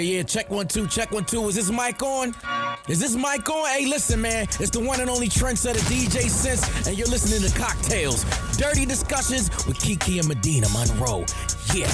Yeah, check 1 2, check 1 2. Is this mic on? Is this mic on? Hey, listen, man. It's the one and only trendsetter DJ Sense, and you're listening to CockTales. Dirty discussions with Kiki and Medinah Monroe. Yeah.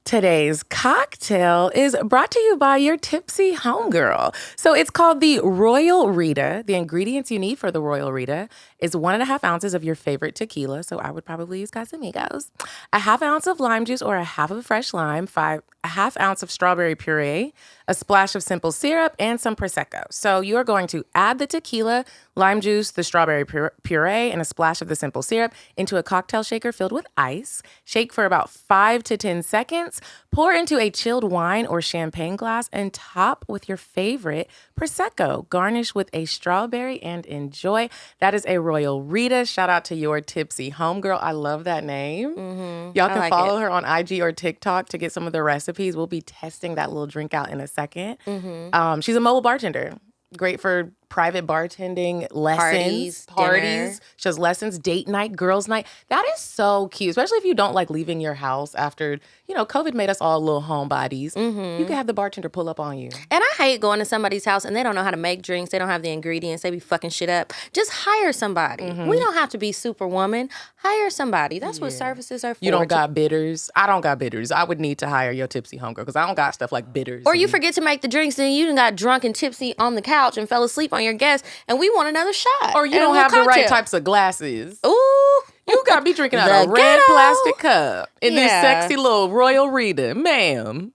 Today's cocktail is brought to you by your tipsy homegirl. So it's called the Royal Rita. The ingredients you need for the Royal Rita is 1.5 ounces of your favorite tequila. So I would probably use Casamigos. A half ounce of lime juice or a half of a fresh lime, a half ounce of strawberry puree, a splash of simple syrup, and some Prosecco. So you're going to add the tequila, lime juice, the strawberry puree, and a splash of the simple syrup into a cocktail shaker filled with ice. Shake for about 5 to 10 seconds. Pour into a chilled wine or champagne glass and top with your favorite Prosecco. Garnish with a strawberry and enjoy. That is a Royal Rita. Shout out to your tipsy homegirl. I love that name. Mm-hmm. Y'all can follow her on IG or TikTok to get some of the recipes. We'll be testing that little drink out in a second. Mm-hmm. She's a mobile bartender. Great for private bartending, lessons, parties. She has lessons, date night, girls' night. That is so cute, especially if you don't like leaving your house after, COVID made us all little homebodies. Mm-hmm. You can have the bartender pull up on you. And I hate going to somebody's house and they don't know how to make drinks. They don't have the ingredients. They be fucking shit up. Just hire somebody. Mm-hmm. We don't have to be superwoman. Hire somebody. That's what services are for. You don't got bitters. I don't got bitters. I would need to hire your tipsy homegirl because I don't got stuff like bitters. Or you forget to make the drinks and you done got drunk and tipsy on the couch and fell asleep on your guests and we want another shot. Or you don't have the right types of glasses. Ooh. You got me drinking out of a red plastic cup in this sexy little Royal Rita. Ma'am.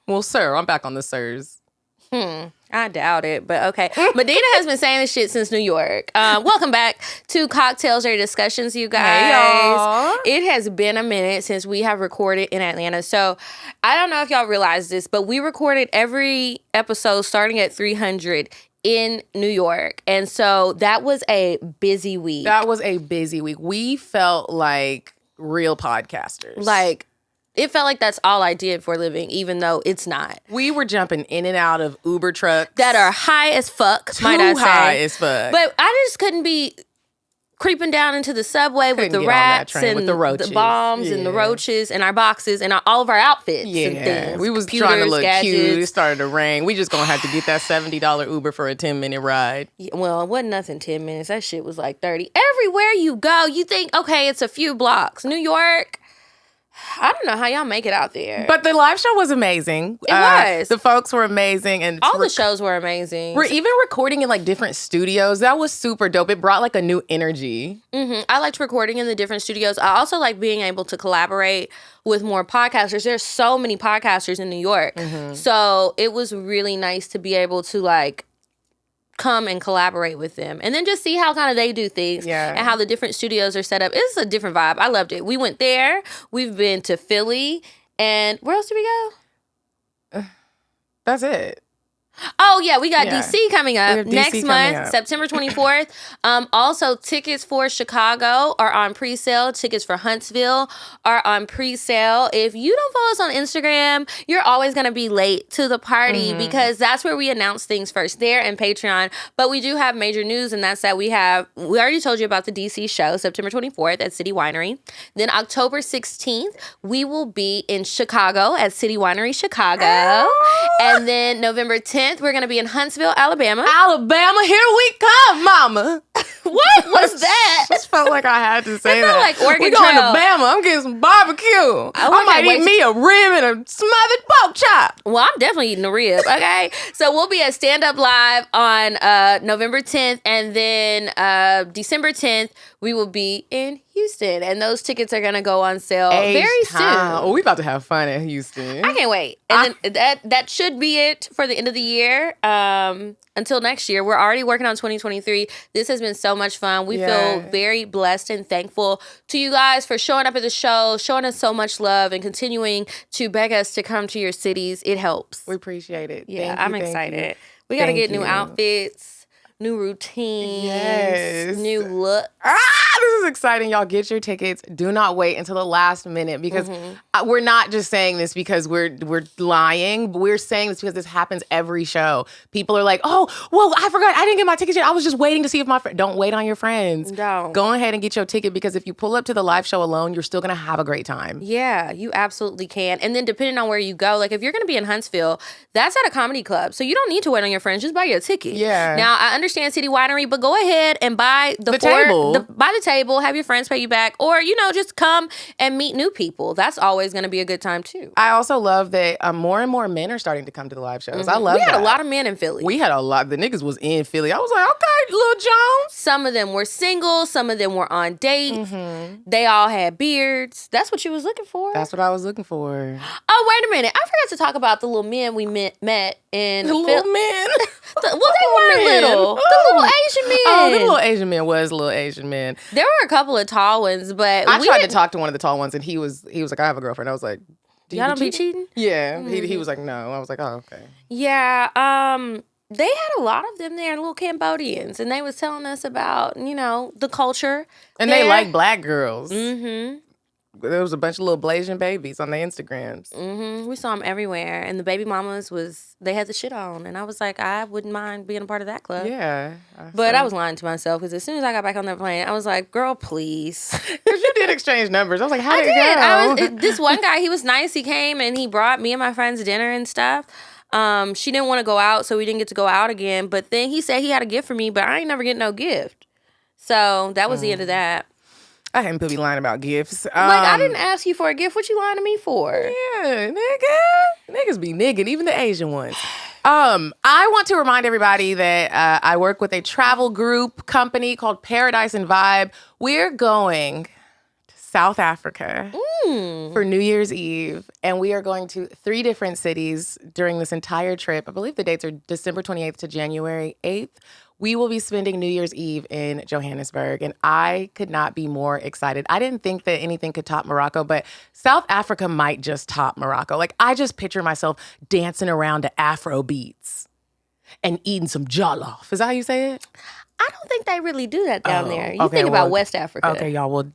Well, sir, I'm back on the sirs. I doubt it, but okay. Medinah has been saying this shit since New York. Welcome back to CockTales or Discussions, you guys. Hey, y'all. It has been a minute since we have recorded in Atlanta. So I don't know if y'all realize this, but we recorded every episode starting at 300 in New York. And so that was a busy week. We felt like real podcasters. It felt like that's all I did for a living, even though it's not. We were jumping in and out of Uber trucks. That are high as fuck, might I say. High as fuck. But I just couldn't be creeping down into the subway with the rats and with the roaches. The bombs and the roaches and our boxes and all of our outfits and things. We was trying to look cute. It started to rain. We just going to have to get that $70 Uber for a 10-minute ride. Yeah, well, it wasn't nothing 10 minutes. That shit was like 30. Everywhere you go, you think, okay, it's a few blocks. New York, I don't know how y'all make it out there. But the live show was amazing. It was. The folks were amazing. And all the shows were amazing. We're even recording in different studios. That was super dope. It brought a new energy. Mm-hmm. I liked recording in the different studios. I also like being able to collaborate with more podcasters. There's so many podcasters in New York. Mm-hmm. So it was really nice to be able to come and collaborate with them and then just see how kind of they do things and how the different studios are set up. It's a different vibe. I loved it. We went there. We've been to Philly. And where else did we go? That's it. Oh, yeah, we got DC coming up next month, September 24th. Also, tickets for Chicago are on presale. Tickets for Huntsville are on presale. If you don't follow us on Instagram, you're always going to be late to the party because that's where we announce things first, there and Patreon. But we do have major news, and that's that we already told you about the DC show, September 24th at City Winery. Then October 16th, we will be in Chicago at City Winery, Chicago. And then November 10th, we're going to be in Huntsville, Alabama. Alabama, here we come, mama. What was that? Just felt like I had to say that. Like Oregon We're going to Bama. I'm getting some barbecue. I might eat me a rib and a smothered pork chop. Well, I'm definitely eating a rib, okay? So we'll be at Stand Up Live on November 10th. And then December 10th, we will be in Houston. And those tickets are going to go on sale very soon. Oh, we about to have fun in Houston. I can't wait. And then that should be it for the end of the year. Until next year. We're already working on 2023. This has been so much fun. We feel very blessed and thankful to you guys for showing up at the show, showing us so much love, and continuing to beg us to come to your cities. It helps. We appreciate it. Yeah, I'm excited. We got to get new outfits, new routines, new look. This is exciting. Y'all get your tickets. Do not wait until the last minute because we're not just saying this because we're lying. But we're saying this because this happens every show. People are like, oh, well, I forgot. I didn't get my ticket yet. I was just waiting to see if my friend. Don't wait on your friends. Don't. Go ahead and get your ticket because if you pull up to the live show alone, you're still going to have a great time. Yeah, you absolutely can. And then depending on where you go, like if you're going to be in Huntsville, that's at a comedy club. So you don't need to wait on your friends. Just buy your ticket. Yeah. Now, I understand City Winery, but go ahead and buy the table, have your friends pay you back, or, just come and meet new people. That's always going to be a good time, too. I also love that more and more men are starting to come to the live shows. I love that. We had a lot of men in Philly. We had a lot. The niggas was in Philly. I was like, okay, Lil Jones. Some of them were single. Some of them were on dates. They all had beards. That's what you was looking for. That's what I was looking for. Oh, wait a minute. I forgot to talk about the little men we met in the little men. They weren't little. The little Asian men. Oh, the little Asian man was little Asian men. There were a couple of tall ones, but I tried to talk to one of the tall ones, and he was like, I have a girlfriend. I was like, y'all don't be cheating? Yeah. He was like, no. I was like, oh, okay. Yeah. They had a lot of them there, little Cambodians, and they was telling us about, the culture. And they like black girls. There was a bunch of little Blasian babies on their Instagrams. We saw them everywhere. And the baby mamas they had the shit on. And I was like, I wouldn't mind being a part of that club. Yeah. But I was lying to myself because as soon as I got back on that plane, I was like, girl, please. Because you did exchange numbers. I was like, how did it go? This one guy, he was nice. He came and he brought me and my friends dinner and stuff. She didn't want to go out, so we didn't get to go out again. But then he said he had a gift for me, but I ain't never get no gift. So that was the end of that. I can't be lying about gifts. I didn't ask you for a gift. What you lying to me for? Yeah, nigga. Niggas be nigging, even the Asian ones. I want to remind everybody that I work with a travel group company called Paradise and Vibe. We're going to South Africa for New Year's Eve, and we are going to 3 different cities during this entire trip. I believe the dates are December 28th to January 8th. We will be spending New Year's Eve in Johannesburg, and I could not be more excited. I didn't think that anything could top Morocco, but South Africa might just top Morocco. Like, I just picture myself dancing around to Afro beats and eating some jollof. Is that how you say it? I don't think they really do that down there. You think about West Africa. Okay, y'all. Well,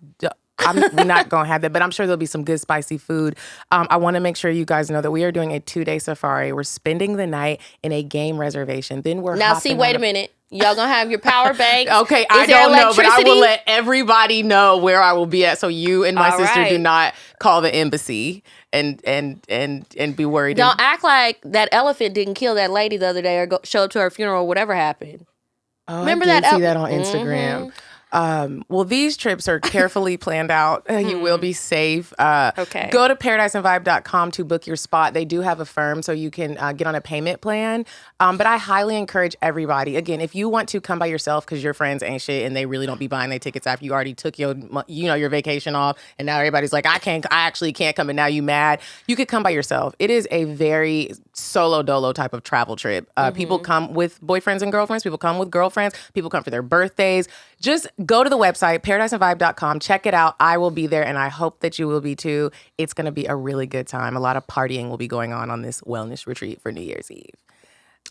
I'm not going to have that, but I'm sure there'll be some good spicy food. I want to make sure you guys know that we are doing a 2-day safari. We're spending the night in a game reservation. Then we're wait a minute. Y'all gonna have your power banks? Okay, I don't know, but I will let everybody know where I will be at, so you and my sister do not call the embassy and be worried. Don't act like that elephant didn't kill that lady the other day or show up to her funeral or whatever happened. Oh, remember I did see that on Instagram. Well, these trips are carefully planned out. You will be safe. Okay. Go to paradiseandvibe.com to book your spot. They do have a firm, so you can get on a payment plan. But I highly encourage everybody. Again, if you want to come by yourself because your friends ain't shit and they really don't be buying their tickets after you already took your vacation off, and now everybody's like, I actually can't come, and now you mad. You could come by yourself. It is a very solo dolo type of travel trip. People come with boyfriends and girlfriends. People come with girlfriends. People come for their birthdays. Just go to the website, paradiseandvibe.com. Check it out. I will be there, and I hope that you will be too. It's going to be a really good time. A lot of partying will be going on this wellness retreat for New Year's Eve.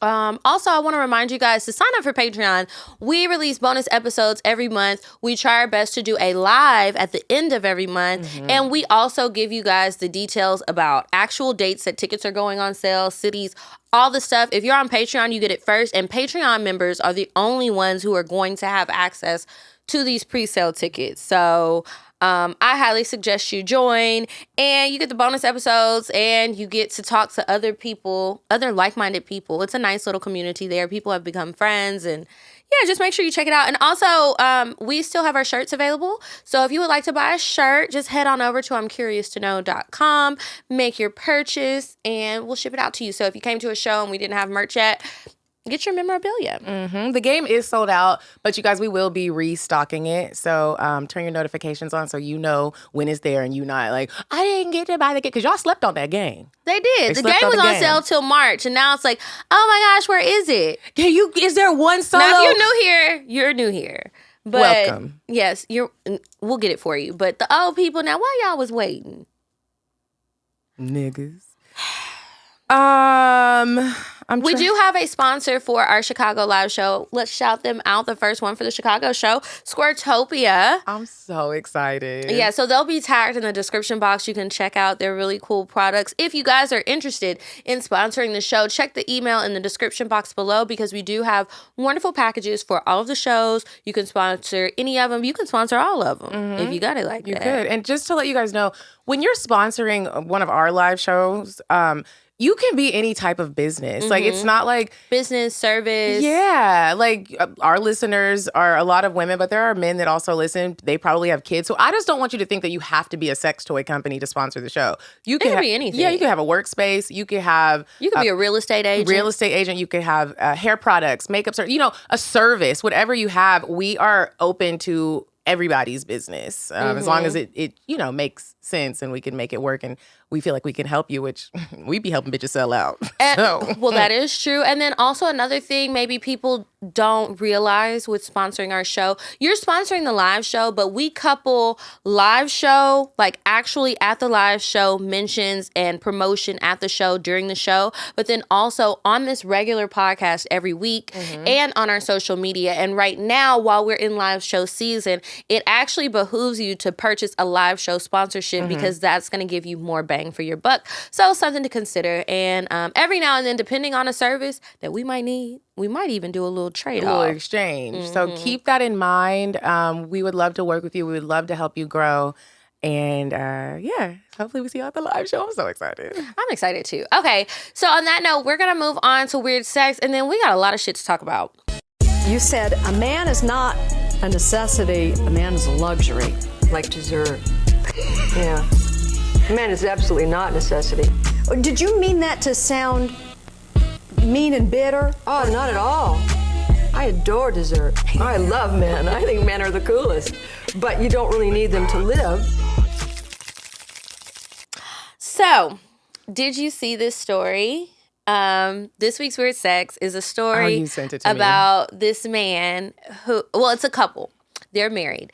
Also, I want to remind you guys to sign up for Patreon. We release bonus episodes every month. We try our best to do a live at the end of every month. And we also give you guys the details about actual dates that tickets are going on sale, cities, all the stuff. If you're on Patreon, you get it first. And Patreon members are the only ones who are going to have access to these pre-sale tickets. So I highly suggest you join, and you get the bonus episodes, and you get to talk to other people, other like-minded people. It's a nice little community there. People have become friends, and yeah, just make sure you check it out. And also, we still have our shirts available. So if you would like to buy a shirt, just head on over to I'mCuriousToKnow.com, make your purchase, and we'll ship it out to you. So if you came to a show and we didn't have merch yet, get your memorabilia. The game is sold out, but you guys, we will be restocking it. So turn your notifications on so you know when it's there and you not like, I didn't get to buy the game. Because y'all slept on that game. They did. The game was on sale till March. And now it's like, oh my gosh, where is it? Is there one solo? Now, if you're new here, you're new here. But welcome. Yes, we'll get it for you. But the old people, now, why y'all was waiting? Niggas. We do have a sponsor for our Chicago live show. Let's shout them out. The first one for the Chicago show, Squirtopia. I'm so excited. Yeah, so they'll be tagged in the description box. You can check out their really cool products. If you guys are interested in sponsoring the show, check the email in the description box below because we do have wonderful packages for all of the shows. You can sponsor any of them. You can sponsor all of them if you got it like that. You could. And just to let you guys know, when you're sponsoring one of our live shows, you can be any type of business. Like, it's not like... business, service. Yeah. Like, our listeners are a lot of women, but there are men that also listen. They probably have kids. So I just don't want you to think that you have to be a sex toy company to sponsor the show. It could be anything. Yeah, you could have a workspace. You could have... You could be a real estate agent. You could have hair products, makeup, a service. Whatever you have, we are open to everybody's business as long as it makes sense and we can make it work and we feel like we can help you, which we be helping bitches sell out. Well, that is true. And then also another thing maybe people don't realize with sponsoring our show, you're sponsoring the live show, but we couple live show, like actually at the live show, mentions and promotion at the show during the show, but then also on this regular podcast every week and on our social media. And right now, while we're in live show season, it actually behooves you to purchase a live show sponsorship because that's going to give you more bang for your buck. So something to consider. And every now and then, depending on a service that we might need, we might even do a little trade-off. A little exchange. So keep that in mind. We would love to work with you. We would love to help you grow. And hopefully we see you at the live show. I'm so excited. I'm excited too. Okay, so on that note, we're going to move on to weird sex. And then we got a lot of shit to talk about. You said a man is not a necessity, a man is a luxury. Like dessert. Yeah. A man is absolutely not a necessity. Did you mean that to sound mean and bitter? Oh, not at all. I adore dessert. I love men. I think men are the coolest. But you don't really need them to live. So, did you see this story? This week's Weird Sex is a story you sent it to about this man who, well, it's a couple. They're married.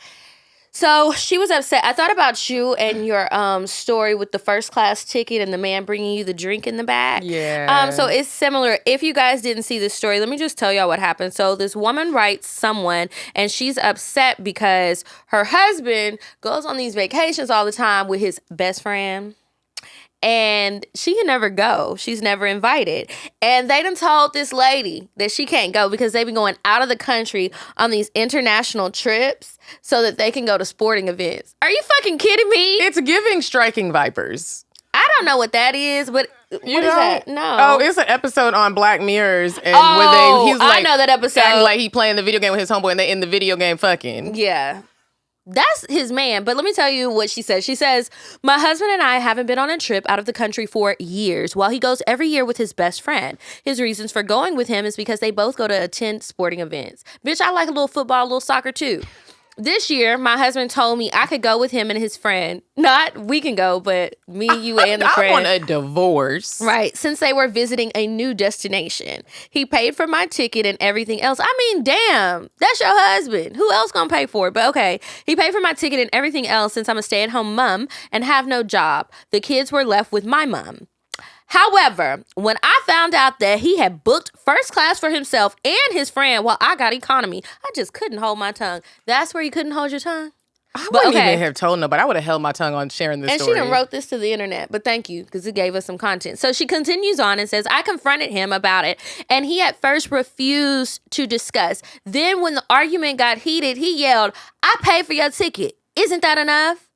So she was upset. I thought about you and your story with the first class ticket and the man bringing you the drink in the back. Yeah. So it's similar. If you guys didn't see this story, let me just tell y'all what happened. So this woman writes someone and she's upset because her husband goes on these vacations all the time with his best friend. And she can never go. She's never invited. And they done told this lady that she can't go because they've been going out of the country on these international trips so that they can go to sporting events. Are you fucking kidding me? It's giving Striking Vipers. I don't know what that is, but what is that? No. Oh, it's an episode on Black Mirrors. And he's like, I know that episode. Acting like he playing the video game with his homeboy and they in the video game fucking. Yeah. That's his man. But let me tell you what she says. She says, my husband and I haven't been on a trip out of the country for years, while he goes every year with his best friend. His reasons for going with him is because they both go to attend sporting events. Bitch, I like a little football, a little soccer too. This year, my husband told me I could go with him and his friend. Not we can go, but me, you, and the friend. I want a divorce. Right, since they were visiting a new destination. He paid for my ticket and everything else. I mean, damn, that's your husband. Who else gonna pay for it? But okay, he paid for my ticket and everything else since I'm a stay-at-home mom and have no job. The kids were left with my mom. However, when I found out that he had booked first class for himself and his friend while I got economy, I just couldn't hold my tongue. That's where you couldn't hold your tongue? I wouldn't even have told nobody. I would have held my tongue on sharing this story. And she done wrote this to the internet, but thank you, because it gave us some content. So she continues on and says, I confronted him about it, and he at first refused to discuss. Then when the argument got heated, he yelled, I paid for your ticket. Isn't that enough?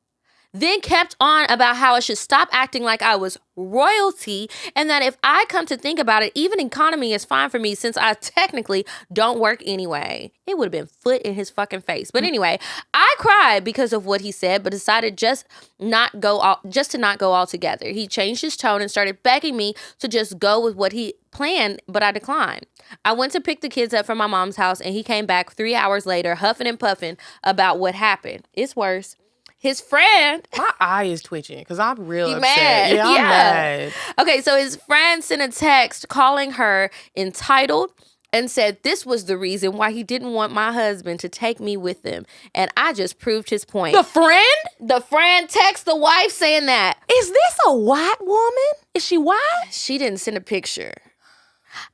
Then kept on about how I should stop acting like I was royalty and that if I come to think about it, even economy is fine for me since I technically don't work anyway. It would have been foot in his fucking face. But anyway, I cried because of what he said, but decided just to not go altogether. He changed his tone and started begging me to just go with what he planned, but I declined. I went to pick the kids up from my mom's house and he came back 3 hours later, huffing and puffing about what happened. It's worse. His friend... My eye is twitching because I'm real upset. Mad. Yeah, I'm mad. Okay, so his friend sent a text calling her entitled and said this was the reason why he didn't want my husband to take me with him. And I just proved his point. The friend? The friend texts the wife saying that. Is this a white woman? Is she white? She didn't send a picture.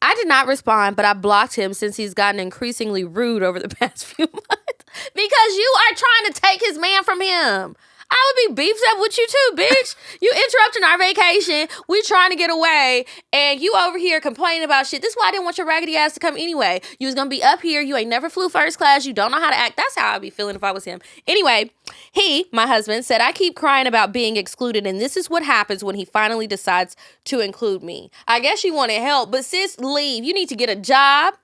I did not respond, but I blocked him since he's gotten increasingly rude over the past few months. Because you are trying to take his man from him. I would be beefed up with you too, bitch. You interrupting our vacation. We trying to get away. And you over here complaining about shit. This is why I didn't want your raggedy ass to come anyway. You was going to be up here. You ain't never flew first class. You don't know how to act. That's how I'd be feeling if I was him. Anyway, he, my husband, said, I keep crying about being excluded. And this is what happens when he finally decides to include me. I guess you wanted help. But sis, leave. You need to get a job.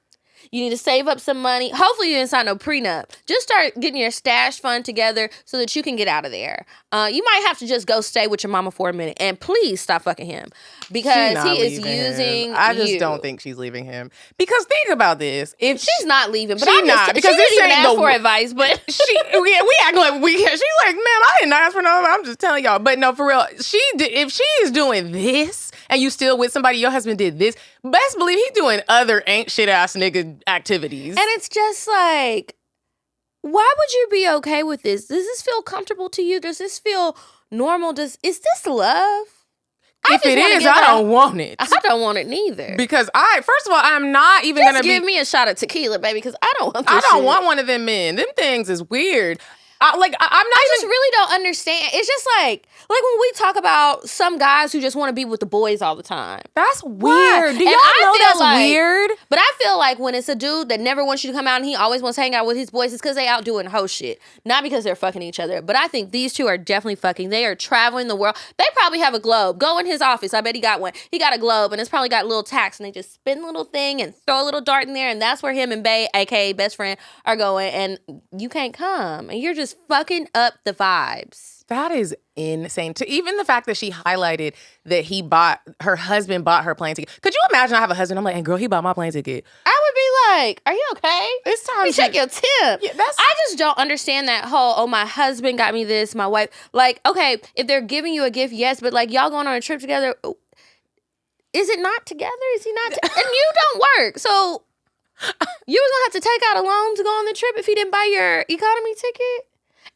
You need to save up some money. Hopefully you didn't sign no prenup. Just start getting your stash fund together so that you can get out of there. You might have to just go stay with your mama for a minute. And please stop fucking him. Because he is using I just don't think she's leaving him. Because think about this. If she's not leaving, but I'm not. Because she didn't even ask for advice. But we act like she's like, man, I didn't ask for no. I'm just telling y'all. But no, for real, if she is doing this and you still with somebody, your husband did this, best believe he's doing other ain't shit ass nigga activities. And it's just like, why would you be okay with this? Does this feel comfortable to you? Does this feel normal? Is this love? If it is, I don't want it. I don't want it neither. Because first of all, I'm not even going to give me a shot of tequila, baby, because I don't want this I don't shit. want one of them men. Them things is weird. I just really don't understand. It's just like when we talk about some guys who just want to be with the boys all the time. That's weird. Why? Do y'all know that's weird? But I feel like when it's a dude that never wants you to come out and he always wants to hang out with his boys, it's because they out doing hoe shit. Not because they're fucking each other. But I think these two are definitely fucking. They are traveling the world. They probably have a globe. Go in his office. I bet he got one. He got a globe and it's probably got little tacks and they just spin a little thing and throw a little dart in there and that's where him and Bae, aka best friend, are going and you can't come. And you're just fucking up the vibes. That is insane. To even the fact that she highlighted that her husband bought her plane ticket. Could you imagine I have a husband? I'm like, hey girl, he bought my plane ticket. I would be like, are you okay? It's time to check your tip. Yeah, I just don't understand that whole, my husband got me this, my wife. Like, okay, if they're giving you a gift, yes, but like y'all going on a trip together, is it not together? Is he not? And you don't work. So you was going to have to take out a loan to go on the trip if he didn't buy your economy ticket?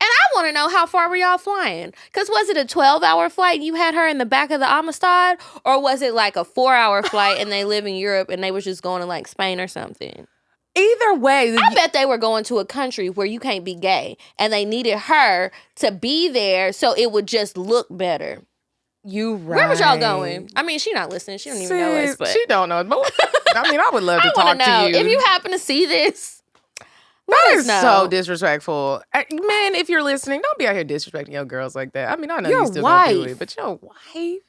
And I want to know, how far were y'all flying? Because was it a 12-hour flight and you had her in the back of the Amistad? Or was it like a 4-hour flight and they live in Europe and they was just going to like Spain or something? Either way. I bet they were going to a country where you can't be gay. And they needed her to be there so it would just look better. You right. Where was y'all going? I mean, she not listening. She don't even know us. But she don't know. But I mean, I would love to talk to you. If you happen to see this. That is so disrespectful. Man, if you're listening, don't be out here disrespecting your girls like that. I mean, I know you still gonna do it, but your wife,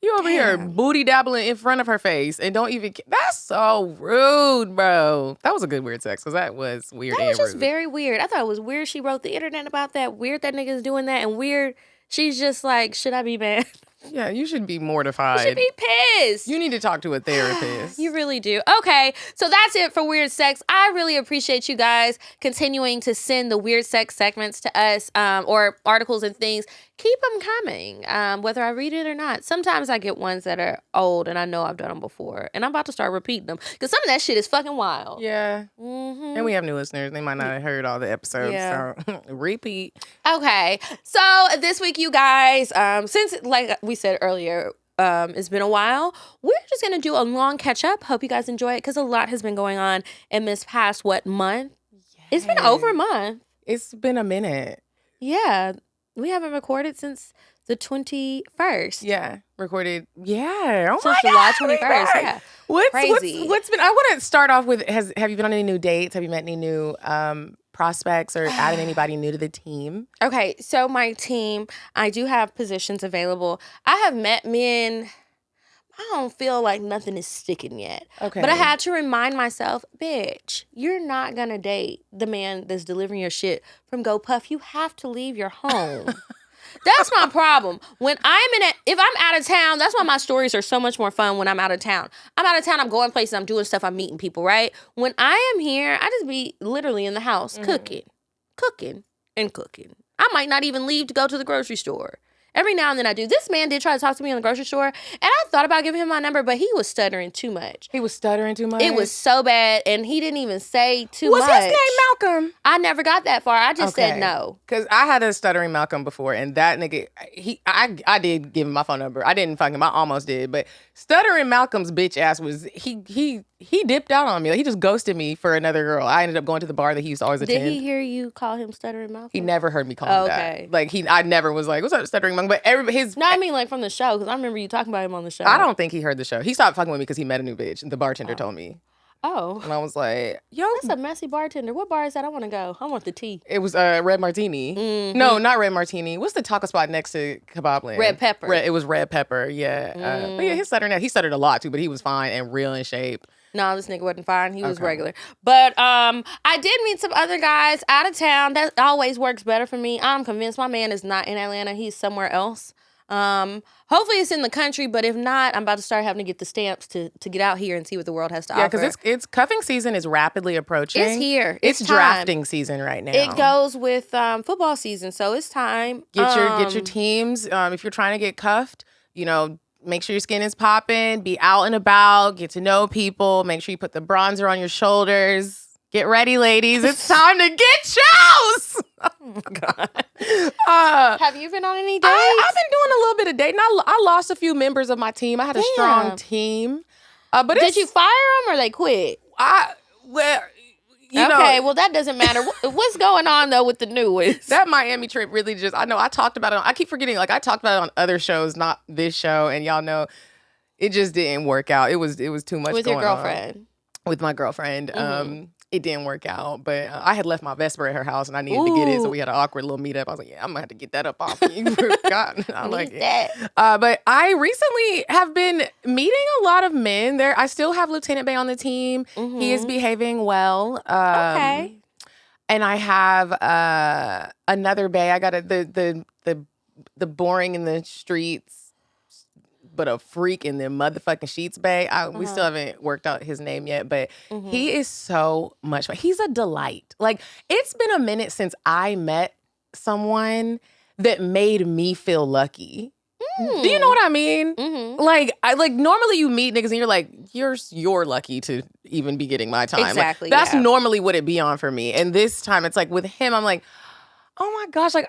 you over here booty dabbling in front of her face and don't even, that's so rude, bro. That was a good weird sex, because that was weird. That was just very weird. I thought it was weird she wrote the internet about that. Weird that nigga's doing that, and weird she's just like, should I be mad? Yeah, you should be mortified. You should be pissed. You need to talk to a therapist. You really do. Okay, so that's it for Weird Sex. I really appreciate you guys continuing to send the Weird Sex segments to us, or articles and things. Keep them coming, whether I read it or not. Sometimes I get ones that are old and I know I've done them before. And I'm about to start repeating them because some of that shit is fucking wild. Yeah. Mm-hmm. And we have new listeners. They might not have heard all the episodes. Yeah. So repeat. Okay. So this week, you guys, since like we said earlier, it's been a while, we're just going to do a long catch up. Hope you guys enjoy it because a lot has been going on in this past, month? Yes. It's been over a month. It's been a minute. Yeah. We haven't recorded since the 21st. Yeah, recorded. Yeah, oh since my July God, 21st. Yeah, crazy. What's been? I want to start off with: have you been on any new dates? Have you met any new prospects or added anybody new to the team? Okay, so my team, I do have positions available. I have met men. I don't feel like nothing is sticking yet. Okay. But I had to remind myself, bitch, you're not going to date the man that's delivering your shit from GoPuff. You have to leave your home. That's my problem. If I'm out of town, that's why my stories are so much more fun when I'm out of town. I'm out of town, I'm going places, I'm doing stuff, I'm meeting people, right? When I am here, I just be literally in the house cooking. I might not even leave to go to the grocery store. Every now and then I do. This man did try to talk to me in the grocery store, and I thought about giving him my number, but he was stuttering too much. He was stuttering too much? It was so bad, and he didn't even say too much. Was his name Malcolm? I never got that far. I just said no. Because I had a stuttering Malcolm before, and that nigga, I did give him my phone number. I didn't fuck him. I almost did. But stuttering Malcolm's bitch ass was, he dipped out on me. Like, he just ghosted me for another girl. I ended up going to the bar that he used to always attend. Did he hear you call him stuttering Malcolm? He never heard me call him that. Like, I never was like, what's up, stuttering Malcolm? But No, I mean like from the show, because I remember you talking about him on the show. I don't think he heard the show. He stopped fucking with me because he met a new bitch. The bartender told me. Oh. And I was like, yo. That's a messy bartender. What bar is that? I want to go. I want the tea. It was Red Martini. Mm-hmm. No, not Red Martini. What's the taco spot next to Kebab Land? Red Pepper. It was Red Pepper, yeah. But yeah, he stuttered a lot too, but he was fine and real in shape. No, this nigga wasn't fine. He was regular. But I did meet some other guys out of town. That always works better for me. I'm convinced my man is not in Atlanta. He's somewhere else. Hopefully it's in the country, but if not, I'm about to start having to get the stamps to get out here and see what the world has to offer. Yeah, because it's cuffing season is rapidly approaching. It's here. It's drafting season right now. It goes with football season, so it's time. Get your teams. If you're trying to get cuffed, make sure your skin is popping. Be out and about. Get to know people. Make sure you put the bronzer on your shoulders. Get ready, ladies. It's time to get chows. Oh, God. Have you been on any dates? I've been doing a little bit of dating. I lost a few members of my team. I had a strong team. But did you fire them or they quit? Well, that doesn't matter. What's going on, though, with the newest? That Miami trip really I talked about it. I keep forgetting. Like, I talked about it on other shows, not this show. And y'all know it just didn't work out. It was too much with going your girlfriend. on. With my girlfriend. Mm-hmm. It didn't work out, but I had left my Vesper at her house and I needed to get it, so we had an awkward little meetup. I was like, yeah, I'm gonna have to get that up off me. God, I like it. But I recently have been meeting a lot of men. I still have Lieutenant Bay on the team. Mm-hmm. He is behaving well. Okay. And I have another Bay. I got the boring in the streets, but a freak in them motherfucking sheets, bae. We still haven't worked out his name yet, but he is so much fun. He's a delight. Like, it's been a minute since I met someone that made me feel lucky. Do you know what I mean? Mm-hmm. Like normally you meet niggas and you're like, you're lucky to even be getting my time. Exactly. Like, that's normally what it be on for me. And this time it's like with him, I'm like, oh my gosh, like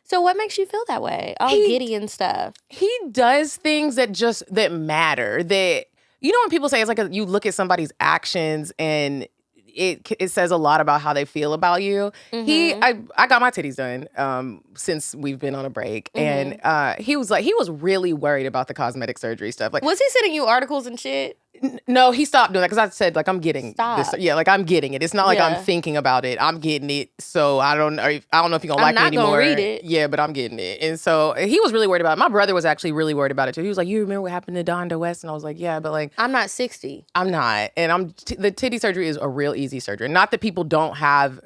So what makes you feel that way? All giddy and stuff. He does things that matter. That, when people say it's like you look at somebody's actions and it says a lot about how they feel about you. Mm-hmm. I got my titties done since we've been on a break, and he was really worried about the cosmetic surgery stuff. Like, was he sending you articles and shit? No, he stopped doing that because I said, like, I'm getting this. Yeah, like, I'm getting it. It's not like I'm thinking about it. I'm getting it. So I don't know if you're gonna like it anymore. I'm not gonna read it. Yeah, but I'm getting it. And so he was really worried about it. My brother was actually really worried about it too. He was like, "You remember what happened to Donda West?" And I was like, "Yeah, but like, I'm not 60. I'm not." And the titty surgery is a real easy surgery. Not that people don't have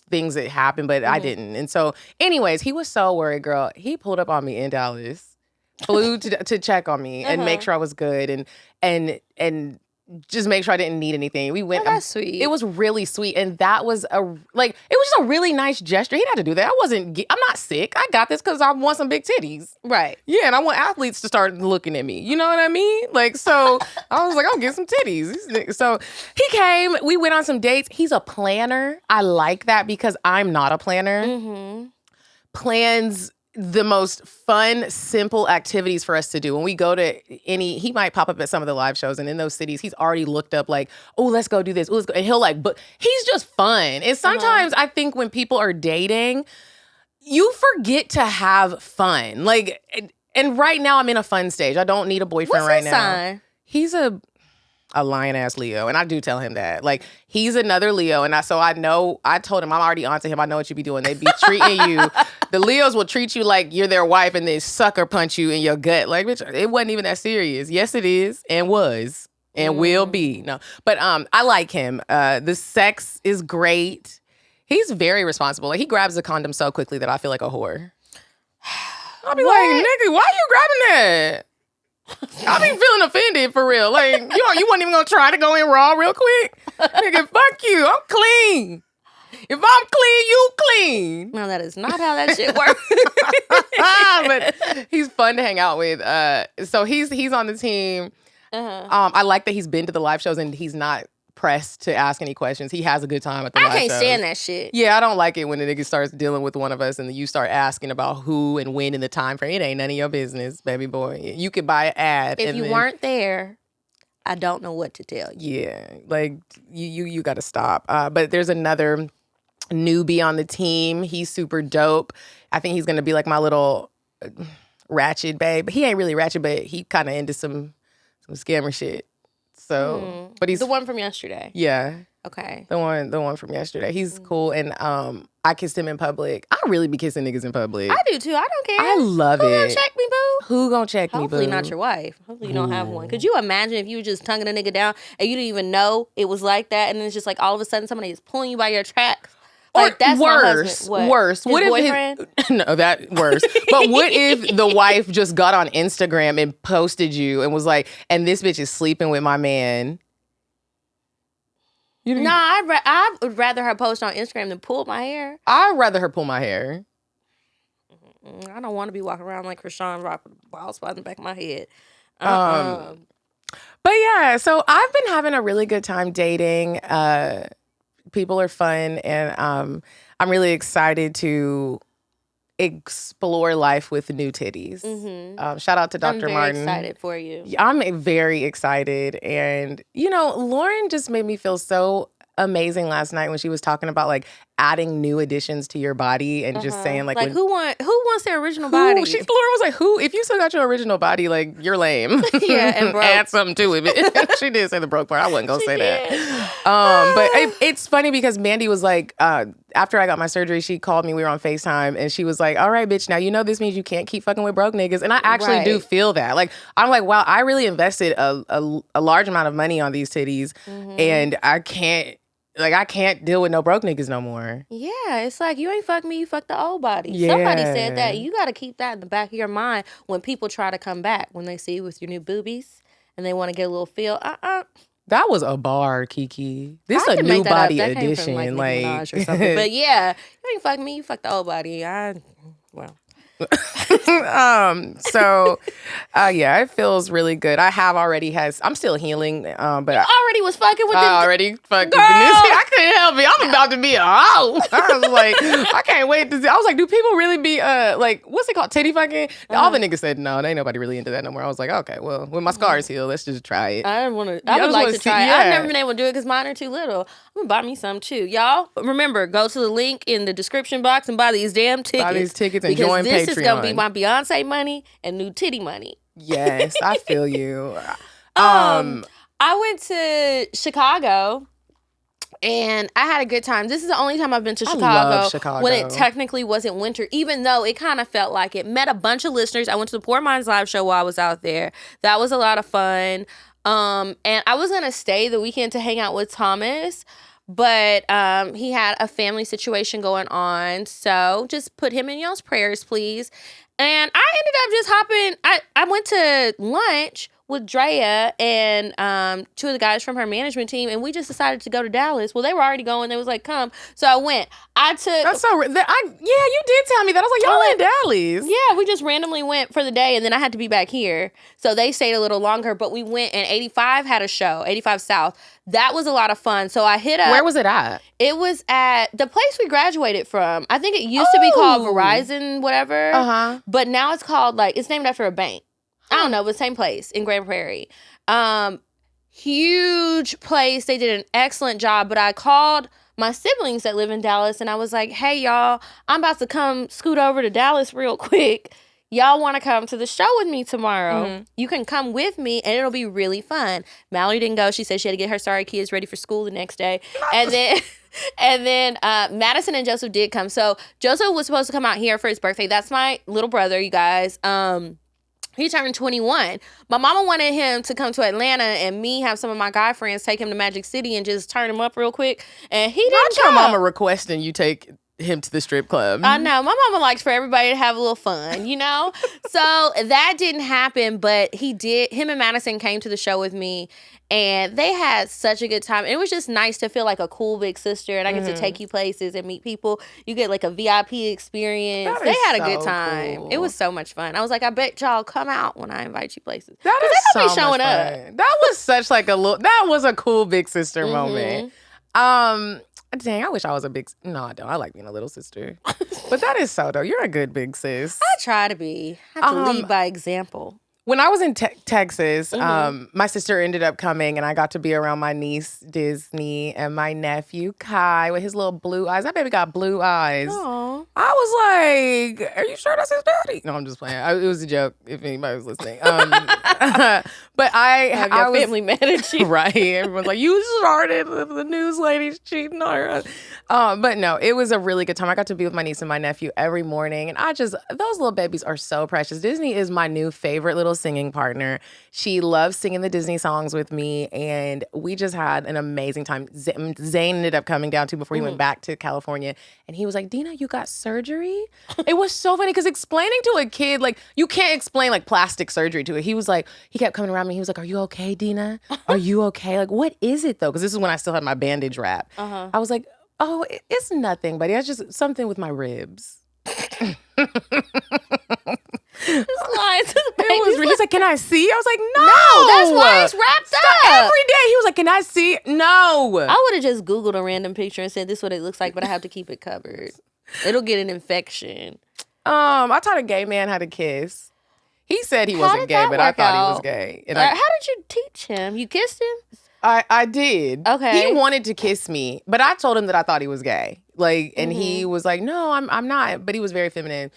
things that happen, but I didn't. And so, anyways, he was so worried, girl. He pulled up on me in Dallas, flew to check on me and make sure I was good and just make sure I didn't need anything. We went. Oh, that's sweet. It was really sweet, and that was it was just a really nice gesture. He had to do that. I'm not sick. I got this because I want some big titties. Right. Yeah, and I want athletes to start looking at me. You know what I mean? Like, so I was like, I'll get some titties. So he came. We went on some dates. He's a planner. I like that because I'm not a planner. Mm-hmm. Plans the most fun, simple activities for us to do. When we go to he might pop up at some of the live shows, and in those cities, he's already looked up like, oh, let's go do this. Let's go. And he'll but he's just fun. And sometimes I think when people are dating, you forget to have fun. Like, and right now I'm in a fun stage. I don't need a boyfriend right now. Sign? He's a lion-ass Leo, and I do tell him that. Like, he's another Leo, and I told him I'm already onto him. I know what you be doing. They be treating you. The Leos will treat you like you're their wife and then sucker punch you in your gut. Like, bitch, it wasn't even that serious. Yes, it is, and was, and will be. No, but I like him. The sex is great. He's very responsible. Like, he grabs the condom so quickly that I feel like a whore. I'll be like, nigga, why are you grabbing that? I be feeling offended for real. Like, you wasn't even gonna try to go in raw real quick? Nigga, fuck you. I'm clean. If I'm clean, you clean. No, that is not how that shit works. But he's fun to hang out with. So he's on the team. I like that he's been to the live shows and he's not pressed to ask any questions. He has a good time at the live shows. I can't stand that shit. Yeah, I don't like it when a nigga starts dealing with one of us and you start asking about who and when in the time frame. It ain't none of your business, baby boy. You could buy an ad. If you weren't there, I don't know what to tell you. Yeah, like you got to stop. But there's another newbie on the team. He's super dope. I think he's gonna be like my little ratchet babe. He ain't really ratchet, but he kind of into some scammer shit. So, but he's the one from yesterday. Yeah. Okay. The one from yesterday. He's cool, and I kissed him in public. I really be kissing niggas in public. I do too. I don't care. I love it. Who gonna check me, boo? Who gonna check me, boo? Hopefully not your wife. Hopefully you don't have one. Could you imagine if you were just tonguing a nigga down and you didn't even know it was like that, and then it's just like all of a sudden somebody is pulling you by your tracks? Like, that's worse. Worse. What if boyfriend? No, that worse. But what if the wife just got on Instagram and posted you and was like, "And this bitch is sleeping with my man"? No, I would rather her post on Instagram than pull my hair. I'd rather her pull my hair. I don't want to be walking around like Krishan Rock with a bald spot in the back of my head. But yeah, so I've been having a really good time dating. People are fun, and I'm really excited to explore life with new titties. Shout out to Dr. Martin. I'm very excited for you. I'm very excited. And, Lauren just made me feel so amazing last night when she was talking about like adding new additions to your body and just saying like who wants their original body? Lauren was like, who? If you still got your original body, like you're lame. Yeah, and broke. Add something to it. She did say the broke part. I wasn't gonna say that. But it's funny because Mandy was like, after I got my surgery, she called me. We were on FaceTime, and she was like, "All right, bitch. Now this means you can't keep fucking with broke niggas." And I actually do feel that. Like I'm like, wow, I really invested a large amount of money on these titties, and I can't deal with no broke niggas no more. Yeah, it's like you ain't fuck me, you fuck the old body. Yeah. Somebody said that. You got to keep that in the back of your mind when people try to come back, when they see you with your new boobies and they want to get a little feel. That was a bar, Kiki. This is a new body edition. Came from, like Minaj or something. But yeah, you ain't fuck me, you fuck the old body. Yeah, it feels really good. I'm still healing, but I already was fucking with I already fucking I couldn't help it. I'm about to be a hoe. I was like, I can't wait to see. I was like, do people really be like, what's it called, titty fucking? All the niggas said no, there ain't nobody really into that no more. I was like, okay, well, when my scars heal, let's just try it. I would like to try it. I've never been able to do it because mine are too little. I'm gonna buy me some too, y'all. Remember, go to the link in the description box and buy these damn tickets. Buy these tickets and join Patreon. This is gonna be my Beyonce money and new titty money. Yes, I feel you. I went to Chicago and I had a good time. This is the only time I've been to Chicago, I love Chicago when it technically wasn't winter, even though it kind of felt like it. Met a bunch of listeners. I went to the Poor Minds live show while I was out there. That was a lot of fun. And I was going to stay the weekend to hang out with Thomas, but he had a family situation going on. So just put him in y'all's prayers, please. And I ended up just hopping. I went to lunch with Drea and two of the guys from her management team, and we just decided to go to Dallas. Well, they were already going. They was like, come. So I went. That's so... you did tell me that. I was like, y'all in Dallas. Yeah, we just randomly went for the day, and then I had to be back here. So they stayed a little longer, but we went, and 85 had a show, 85 South. That was a lot of fun. So I hit up... Where was it at? It was at the place we graduated from. I think it used to be called Verizon, whatever. But now it's called, it's named after a bank. I don't know, but same place in Grand Prairie. Huge place. They did an excellent job. But I called my siblings that live in Dallas, and I was like, hey, y'all, I'm about to come scoot over to Dallas real quick. Y'all want to come to the show with me tomorrow? You can come with me, and it'll be really fun. Mallory didn't go. She said she had to get her sorry kids ready for school the next day. And then Madison and Joseph did come. So Joseph was supposed to come out here for his birthday. That's my little brother, you guys. He turned 21. My mama wanted him to come to Atlanta and me have some of my guy friends take him to Magic City and just turn him up real quick. And he didn't come. Not your mama requesting you take him to the strip club. I know. My mama likes for everybody to have a little fun, you know? So that didn't happen, but him and Madison came to the show with me, and they had such a good time. It was just nice to feel like a cool big sister, and I get to take you places and meet people. You get like a VIP experience. They had a good time. Cool. It was so much fun. I was like, I bet y'all come out when I invite you places. That is so much showing fun. That was such like that was a cool big sister moment. Dang, I wish I was a big... No, I don't. I like being a little sister. But that is so dope. You're a good big sis. I try to be. I have to lead by example. When I was in Texas, my sister ended up coming, and I got to be around my niece, Disney, and my nephew, Kai, with his little blue eyes. That baby got blue eyes. Aww. I was like, are you sure that's his daddy? No, I'm just playing. It was a joke, if anybody was listening. But I was family mad at you. Right. Everyone's like, you started the news ladies cheating on her. But no, it was a really good time. I got to be with my niece and my nephew every morning. And those little babies are so precious. Disney is my new favorite little singing partner. She loves singing the Disney songs with me. And we just had an amazing time. Zane ended up coming down too before he went back to California. And he was like, Dina, you got surgery? It was so funny because explaining to a kid, like, you can't explain like plastic surgery to it. He was like, he kept coming around me. He was like, are you okay, Dina? Are you okay? Like, what is it though? Because this is when I still had my bandage wrap. I was like, oh, it's nothing, buddy. It's just something with my ribs. Just lying to the baby. He's like, can I see? I was like, no. That's why it's wrapped up. Every day he was like, can I see? No. I would have just Googled a random picture and said, this is what it looks like, but I have to keep it covered. It'll get an infection. I taught a gay man how to kiss. He said he wasn't gay, but I thought he was gay. And how did you teach him? You kissed him? I did. Okay. He wanted to kiss me, but I told him that I thought he was gay. Like, and he was like, no, I'm not. But he was very feminine.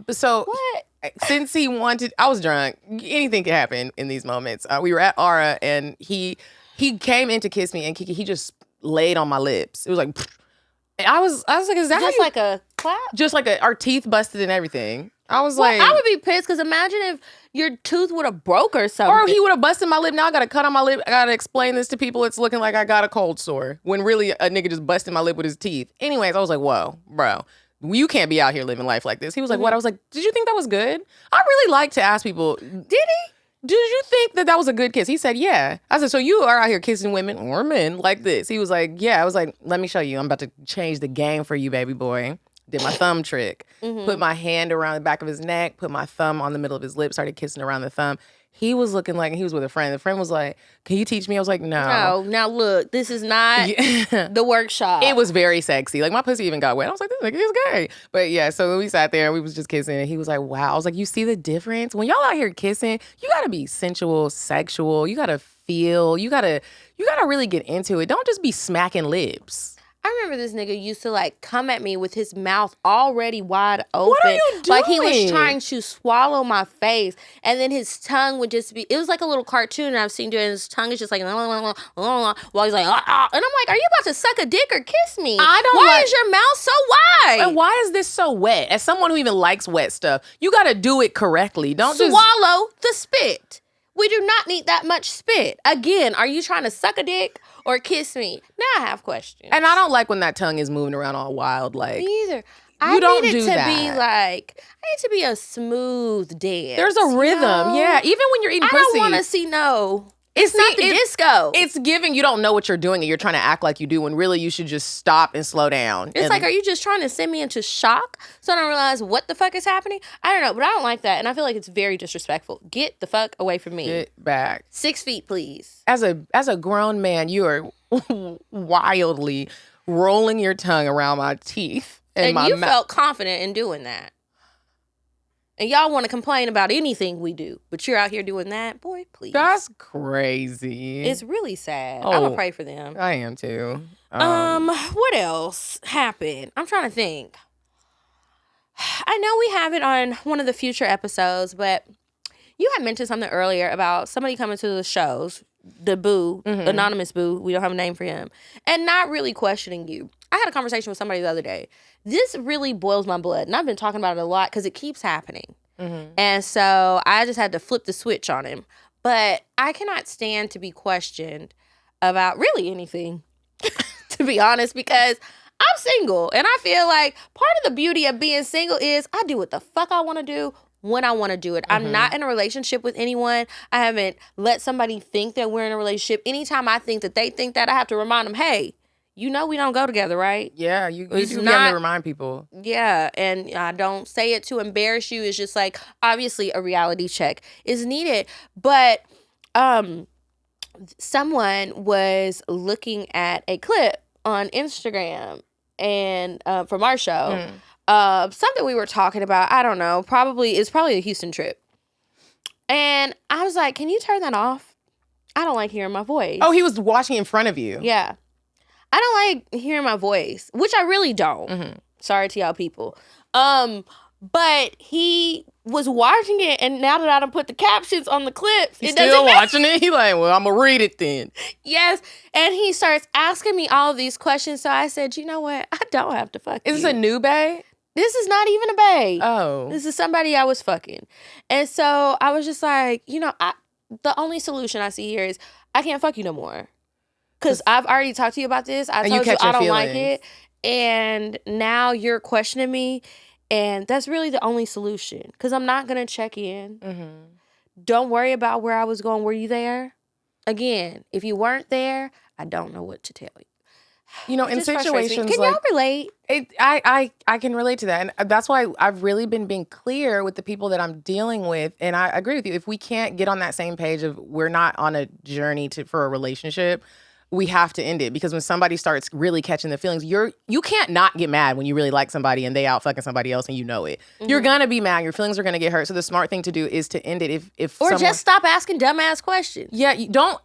So what? Since he wanted, I was drunk. Anything could happen in these moments. We were at Aura, and he came in to kiss me, and Kiki, he just laid on my lips. It was like, and I was like, is that just like a clap? Just like our teeth busted and everything. I was like, I would be pissed because imagine if your tooth would have broke or something. Or he would have busted my lip. Now I got a cut on my lip. I got to explain this to people. It's looking like I got a cold sore when really a nigga just busted my lip with his teeth. Anyways, I was like, whoa, bro, you can't be out here living life like this. He was like, what? I was like, did you think that was good? I really like to ask people, did he? Did you think that was a good kiss? He said, yeah. I said, so you are out here kissing women or men like this? He was like, yeah. I was like, let me show you. I'm about to change the game for you, baby boy. Did my thumb trick. Put my hand around the back of his neck, put my thumb on the middle of his lip, started kissing around the thumb. He was looking like he was with a friend. The friend was like, can you teach me? I was like, no. No, now look, this is not the workshop. It was very sexy. Like, my pussy even got wet. I was like, this nigga is gay. But yeah, so we sat there and we was just kissing, and he was like, wow. I was like, you see the difference? When y'all out here kissing, you gotta be sensual, sexual. You gotta feel. You gotta really get into it. Don't just be smacking lips. I remember this nigga used to like come at me with his mouth already wide open. What are you doing? Like he was trying to swallow my face. And then his tongue would just be, it was like a little cartoon I've seen doing. His tongue is just like, while he's like, and I'm like, are you about to suck a dick or kiss me? Why is your mouth so wide? And why is this so wet? As someone who even likes wet stuff, you gotta do it correctly. Don't swallow the spit. We do not need that much spit. Again, are you trying to suck a dick or kiss me? Now I have questions. And I don't like when that tongue is moving around all wild. Like, me either. I need it to be a smooth dance. There's a rhythm. You know? Yeah. Even when you're eating pussy. I don't want to see It's not the disco. It's giving you don't know what you're doing and you're trying to act like you do when really you should just stop and slow down. It's like, are you just trying to send me into shock so I don't realize what the fuck is happening? I don't know, but I don't like that. And I feel like it's very disrespectful. Get the fuck away from me. Get back. 6 feet, please. As a grown man, you are wildly rolling your tongue around my teeth. And you felt confident in doing that. And y'all want to complain about anything we do, but you're out here doing that? Boy, please. That's crazy. It's really sad. I'm going to pray for them. I am too. What else happened? I'm trying to think. I know we have it on one of the future episodes, but you had mentioned something earlier about somebody coming to the shows, the boo, anonymous boo, we don't have a name for him, and not really questioning you. I had a conversation with somebody the other day. This really boils my blood, and I've been talking about it a lot because it keeps happening. And so I just had to flip the switch on him. But I cannot stand to be questioned about really anything, to be honest, because I'm single, and I feel like part of the beauty of being single is I do what the fuck I want to do when I want to do it. I'm not in a relationship with anyone. I haven't let somebody think that we're in a relationship. Anytime I think that they think that, I have to remind them, hey, we don't go together, right? Yeah, you do have to remind people. Yeah, and I don't say it to embarrass you. It's just like, obviously, a reality check is needed. But someone was looking at a clip on Instagram and from our show. Something we were talking about, I don't know, it's probably a Houston trip. And I was like, can you turn that off? I don't like hearing my voice. Oh, he was watching in front of you. Yeah. I don't like hearing my voice, which I really don't. Sorry to y'all people. But he was watching it, and now that I done put the captions on the clips, he's still watching it? He like, well, I'm going to read it then. Yes. And he starts asking me all of these questions. So I said, you know what? I don't have to fuck you. Is this a new bae? This is not even a bae. Oh. This is somebody I was fucking. And so I was just like, the only solution I see here is I can't fuck you no more. Because I've already talked to you about this. I told you I don't like it. And now you're questioning me. And that's really the only solution. Because I'm not going to check in. Don't worry about where I was going. Were you there? Again, if you weren't there, I don't know what to tell you. In situations can y'all relate? I can relate to that. And that's why I've really been being clear with the people that I'm dealing with. And I agree with you. If we can't get on that same page of we're not on a journey for a relationship, we have to end it. Because when somebody starts really catching the feelings, you can't not get mad when you really like somebody and they out fucking somebody else and you know it. You're gonna be mad. Your feelings are gonna get hurt. So the smart thing to do is to end it. Just stop asking dumbass questions. Yeah,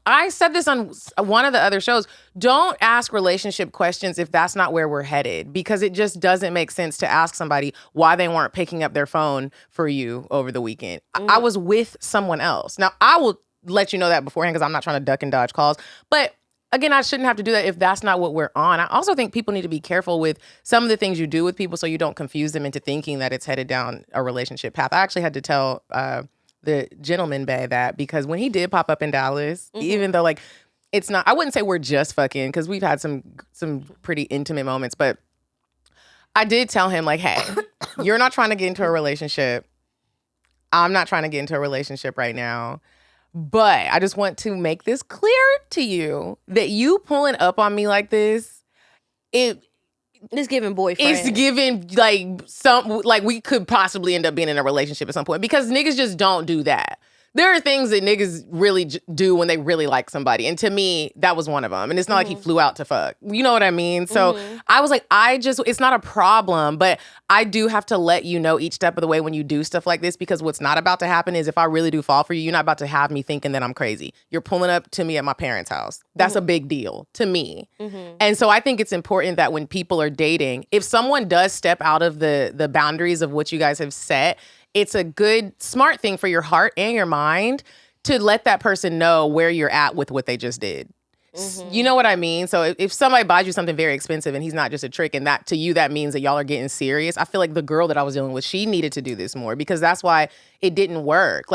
I said this on one of the other shows. Don't ask relationship questions if that's not where we're headed, because it just doesn't make sense to ask somebody why they weren't picking up their phone for you over the weekend. I was with someone else. Now, I will let you know that beforehand because I'm not trying to duck and dodge calls. But again, I shouldn't have to do that if that's not what we're on. I also think people need to be careful with some of the things you do with people so you don't confuse them into thinking that it's headed down a relationship path. I actually had to tell the gentleman bae that, because when he did pop up in Dallas, even though it's not, I wouldn't say we're just fucking, because we've had some pretty intimate moments, but I did tell him hey, you're not trying to get into a relationship. I'm not trying to get into a relationship right now. But I just want to make this clear to you that you pulling up on me like this, it's giving boyfriend. It's giving we could possibly end up being in a relationship at some point, because niggas just don't do that. There are things that niggas really do when they really like somebody. And to me, that was one of them. And it's not like he flew out to fuck. You know what I mean? So I was like, it's not a problem, but I do have to let you know each step of the way when you do stuff like this, because what's not about to happen is if I really do fall for you, you're not about to have me thinking that I'm crazy. You're pulling up to me at my parents' house. That's a big deal to me. And so I think it's important that when people are dating, if someone does step out of the boundaries of what you guys have set, it's a good, smart thing for your heart and your mind to let that person know where you're at with what they just did. You know what I mean? So if somebody buys you something very expensive and he's not just a trick, and that to you, that means that y'all are getting serious. I feel like the girl that I was dealing with, she needed to do this more, because that's why it didn't work.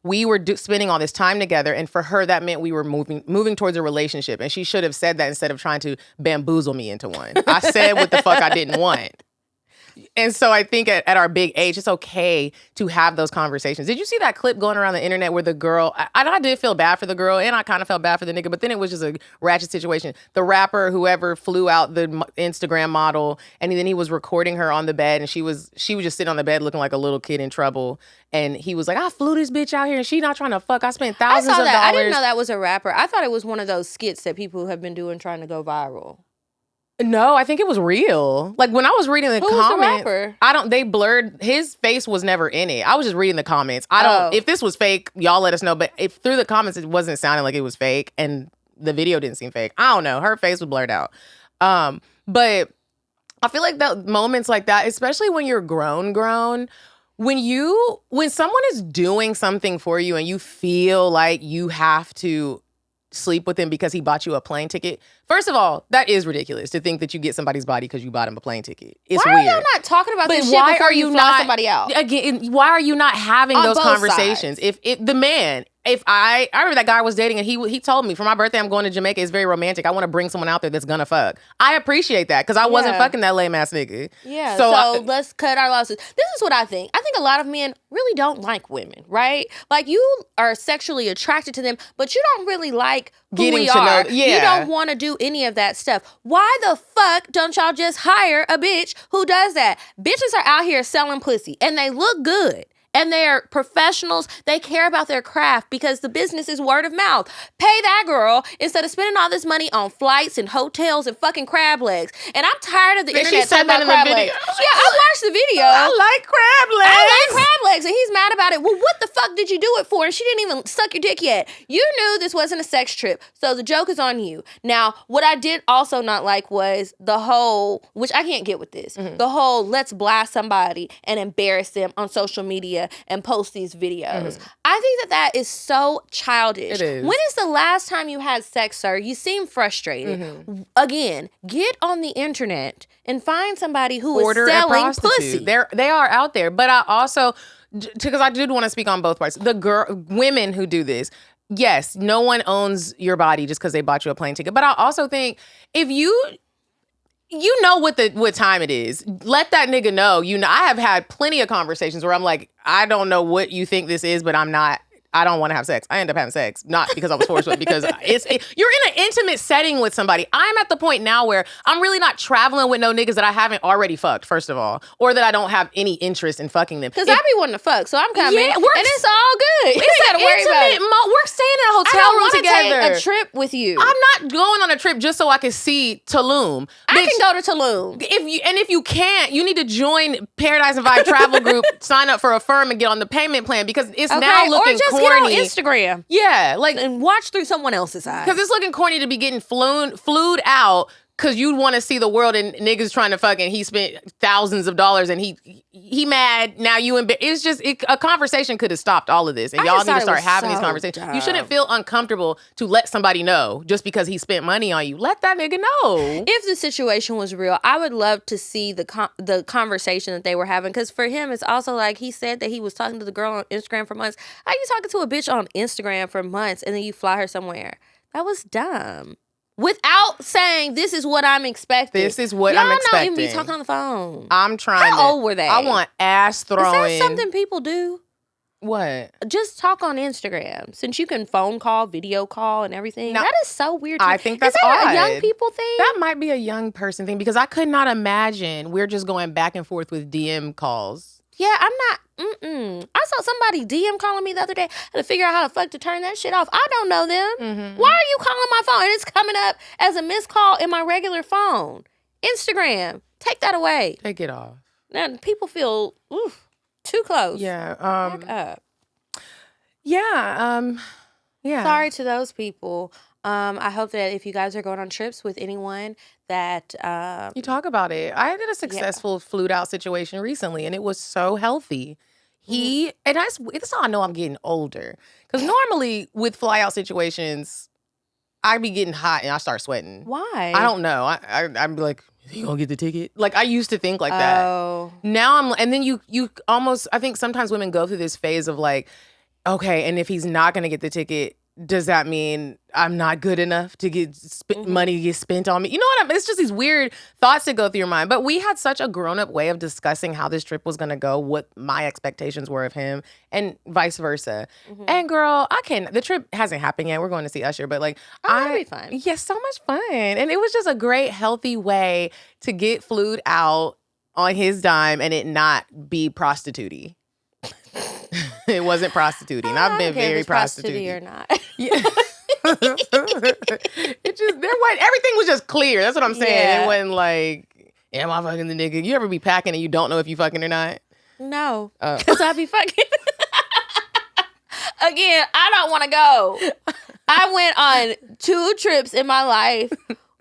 We were spending all this time together, and for her, that meant we were moving towards a relationship. And she should have said that instead of trying to bamboozle me into one. I said what the fuck I didn't want. And so I think at our big age, it's okay to have those conversations. Did you see that clip going around the internet where the girl, I did feel bad for the girl, and I kind of felt bad for the nigga, but then it was just a ratchet situation. The rapper, whoever flew out the Instagram model, and then he was recording her on the bed, and she was just sitting on the bed looking like a little kid in trouble. And he was like, I flew this bitch out here and she not trying to fuck. I spent thousands of dollars. I didn't know that was a rapper. I thought it was one of those skits that people have been doing trying to go viral. No, I think it was real. When I was reading the comments, was the rapper? They blurred, his face was never in it. I was just reading the comments. If this was fake, y'all let us know. But if through the comments, it wasn't sounding like it was fake and the video didn't seem fake. I don't know. Her face was blurred out. But I feel like that moments like that, especially when you're grown, when someone is doing something for you and you feel like you have to sleep with him because he bought you a plane ticket. First of all, that is ridiculous to think that you get somebody's body because you bought him a plane ticket. It's weird. Why are y'all not talking about this shit before you fly somebody out? Again, why are you not having those conversations? If the man, if I remember that guy I was dating and he told me for my birthday I'm going to Jamaica. It's very romantic. I want to bring someone out there that's gonna fuck. I appreciate that because I wasn't fucking that lame ass nigga. Yeah. So let's cut our losses. This is what I think. I think a lot of men really don't like women, right? Like you are sexually attracted to them, but you don't really like who we are. You don't want to do any of that stuff. Why the fuck don't y'all just hire a bitch who does that? Bitches are out here selling pussy and they look good. And they're professionals. They care about their craft because the business is word of mouth. Pay that girl instead of spending all this money on flights and hotels and fucking crab legs. And I'm tired of the internet talking about crab legs. Yeah, I watched the video. I like crab legs. I like crab legs. And he's mad about it. Well, what the fuck did you do it for? And she didn't even suck your dick yet. You knew this wasn't a sex trip. So the joke is on you. Now, what I did also not like was the whole, which I can't get with this, the whole let's blast somebody and embarrass them on social media and post these videos. I think that is so childish. It is. When is the last time you had sex, sir? You seem frustrated. Again, get on the internet and find somebody who is selling pussy. They are out there. But I also, because I did want to speak on both parts. Women who do this, yes, no one owns your body just because they bought you a plane ticket. But I also think if you know what time it is. Let that nigga know. I have had plenty of conversations where I'm like, I don't know what you think this is, but I don't want to have sex. I end up having sex, not because I was forced, but because you're in an intimate setting with somebody. I'm at the point now where I'm really not traveling with no niggas that I haven't already fucked, first of all, or that I don't have any interest in fucking them. Because I be wanting to fuck, so I'm coming, and it's all good. It's an intimate we're staying in a hotel room together. I don't want to take a trip with you. I'm not going on a trip just so I can see Tulum. I can go to Tulum. If you can't, you need to join Paradise and Vibe Travel Group, sign up for a firm, and get on the payment plan because it's now looking corny. Get on Instagram. Yeah, and watch through someone else's eyes. Because it's looking corny to be getting flued out because you want to see the world and niggas trying to fuck and he spent thousands of dollars and he mad. Now it's just a conversation could have stopped all of this. And y'all need to start having these conversations. Dumb. You shouldn't feel uncomfortable to let somebody know just because he spent money on you. Let that nigga know. If the situation was real, I would love to see the conversation that they were having. Because for him, it's also like he said that he was talking to the girl on Instagram for months. How you talking to a bitch on Instagram for months and then you fly her somewhere? That was dumb. Without saying, this is what I'm expecting. This is what I'm expecting. Y'all don't even be talking on the phone. I'm trying How old were they? I want ass throwing. Is that something people do? What? Just talk on Instagram. Since you can phone call, video call, and everything. That is so weird. I think that's odd. A young people thing? That might be a young person thing because I could not imagine we're just going back and forth with DM calls. Yeah, I'm not. I saw somebody DM calling me the other day. I had to figure out how the fuck to turn that shit off. I don't know them. Why are you calling my phone? And it's coming up as a missed call in my regular phone. Instagram, take that away. Take it off. Now people feel too close. Yeah. Back up. Yeah. Yeah. Sorry to those people. I hope that if you guys are going on trips with anyone that you talk about it. I did a successful flued out situation recently and it was so healthy. And that's how I know I'm getting older. Because normally with fly out situations, I be getting hot and I start sweating. Why? I don't know. I'm like, you gonna get the ticket? Like I used to think like that. Oh. Now and then you almost, I think sometimes women go through this phase of like, okay, and if he's not gonna get the ticket, does that mean I'm not good enough to get money to get spent on me? You know what it's just these weird thoughts that go through your mind. But we had such a grown-up way of discussing how this trip was going to go, what my expectations were of him, and vice versa. And girl, the trip hasn't happened yet. We're going to see Usher, but like, that'll be fun. Yeah, so much fun. And it was just a great, healthy way to get flued out on his dime and it not be prostitute-y. It wasn't prostituting. I've been very prostituting or not. Yeah. Everything was just clear. That's what I'm saying. Yeah. It wasn't like, am I fucking the nigga? You ever be packing and you don't know if you fucking or not? No. Because I be fucking. Again, I don't want to go. I went on 2 trips in my life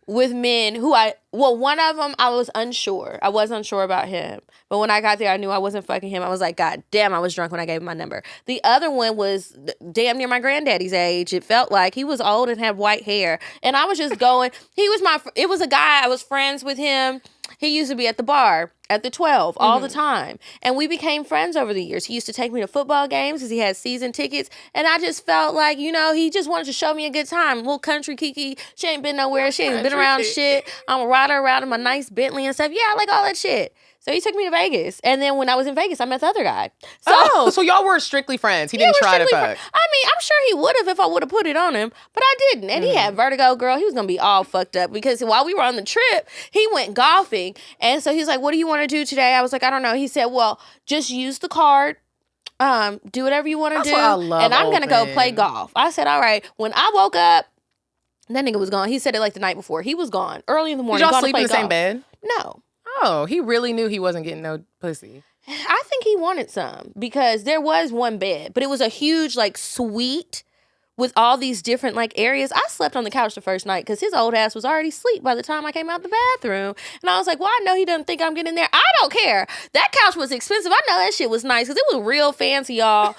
with men who one of them I was unsure. I was unsure about him. But when I got there, I knew I wasn't fucking him. I was like, God damn, I was drunk when I gave him my number. The other one was damn near my granddaddy's age. It felt like he was old and had white hair. And I was just going, it was a guy, I was friends with him. He used to be at the bar at the 12 all the time. And we became friends over the years. He used to take me to football games because he had season tickets. And I just felt like, he just wanted to show me a good time. Little country Kiki. She ain't been nowhere. She ain't been around shit. I'm a rider around in my nice Bentley and stuff. Yeah, I like all that shit. So he took me to Vegas. And then when I was in Vegas, I met the other guy. So y'all were strictly friends. He didn't try to fuck. I mean, I'm sure he would have if I would have put it on him. But I didn't. And he had vertigo, girl. He was going to be all fucked up because while we were on the trip, he went golfing. And so he's like, what do you want to do today? I was like, I don't know. He said, well, just use the card. Do whatever you want to do. What I love, and I'm going to go play golf. I said, all right. When I woke up, that nigga was gone. He said it like the night before. He was gone. Early in the morning. Did y'all sleep in the same bed? No. Oh, he really knew he wasn't getting no pussy. I think he wanted some because there was one bed, but it was a huge like suite with all these different like areas. I slept on the couch the first night because his old ass was already asleep by the time I came out the bathroom. And I was like, well, I know he doesn't think I'm getting there. I don't care. That couch was expensive. I know that shit was nice because it was real fancy, y'all.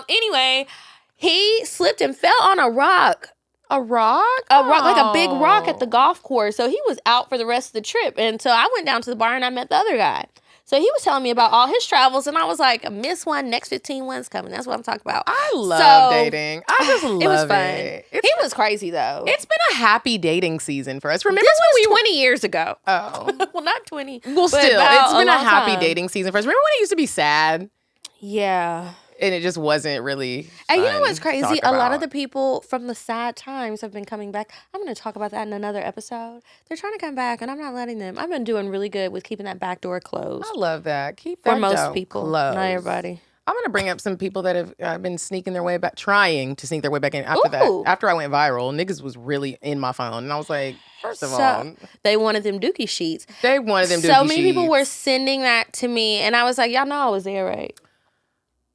Anyway, he slipped and fell on a rock. A rock? A rock, like a big rock at the golf course. So he was out for the rest of the trip. And so I went down to the bar and I met the other guy. So he was telling me about all his travels. And I was like, miss one, next 15 ones coming. That's what I'm talking about. I love dating. I just love it. It was fun. He was crazy, though. It's been a happy dating season for us. Remember this was 20 years ago. Oh. Well, not 20. Well, still, it's been a happy dating season for us. Remember when it used to be sad? Yeah. And it just wasn't really And you know what's crazy? A lot of the people from the sad times have been coming back. I'm going to talk about that in another episode. They're trying to come back, and I'm not letting them. I've been doing really good with keeping that back door closed. I love that. Keep that for most people, closed. not everybody. I'm going to bring up some people that have been sneaking their way back, trying to sneak their way back in after that. After I went viral, niggas was really in my phone. And I was like, first of all. They wanted them dookie sheets. They wanted them dookie sheets. So many people were sending that to me, and I was like, y'all know I was there, right?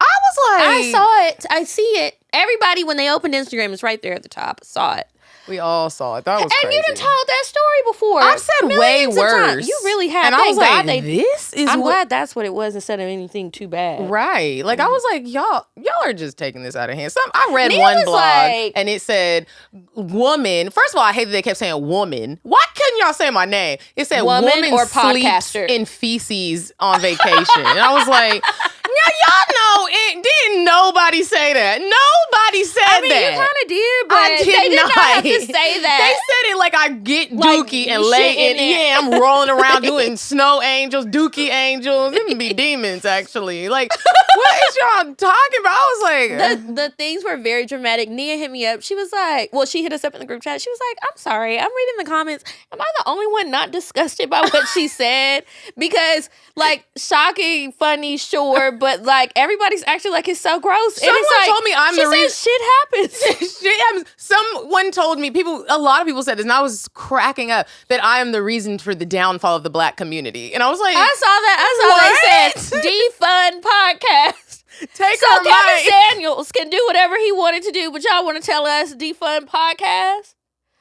I was like, I saw it. I see it. Everybody, when they opened Instagram, it's right there at the top. I saw it. We all saw it. That was crazy. And you done told that story before. I've said way worse. You really have. And I was like, I'm glad that's what it was instead of anything too bad. Right. Like, I was like, y'all are just taking this out of hand. I read one blog and it said, woman. First of all, I hate that they kept saying woman. Why couldn't y'all say my name? It said woman or sleeps in feces on vacation. And I was like, now y'all know it. Didn't nobody say that. Nobody said that. You kind of did, but I they did not have to say that. They said it like I get dookie and lay in it. Yeah, I'm rolling around doing snow angels, dookie angels. It would be demons, actually. Like, what is y'all talking about? I was like... The things were very dramatic. Nia hit me up. She was like... Well, she hit us up in the group chat. She was like, I'm sorry. I'm reading the comments. Am I the only one not disgusted by what she said? Because, like, shocking, funny, sure, but, like, everybody's actually like, it's so gross. Someone told me I'm the reason... shit happens. Shit happens. Someone told me, a lot of people said this, and I was cracking up, that I am the reason for the downfall of the black community. And I was like... I saw that. They said, defund podcast. Take so Kevin Samuels can do whatever he wanted to do, but y'all want to tell us defund podcast?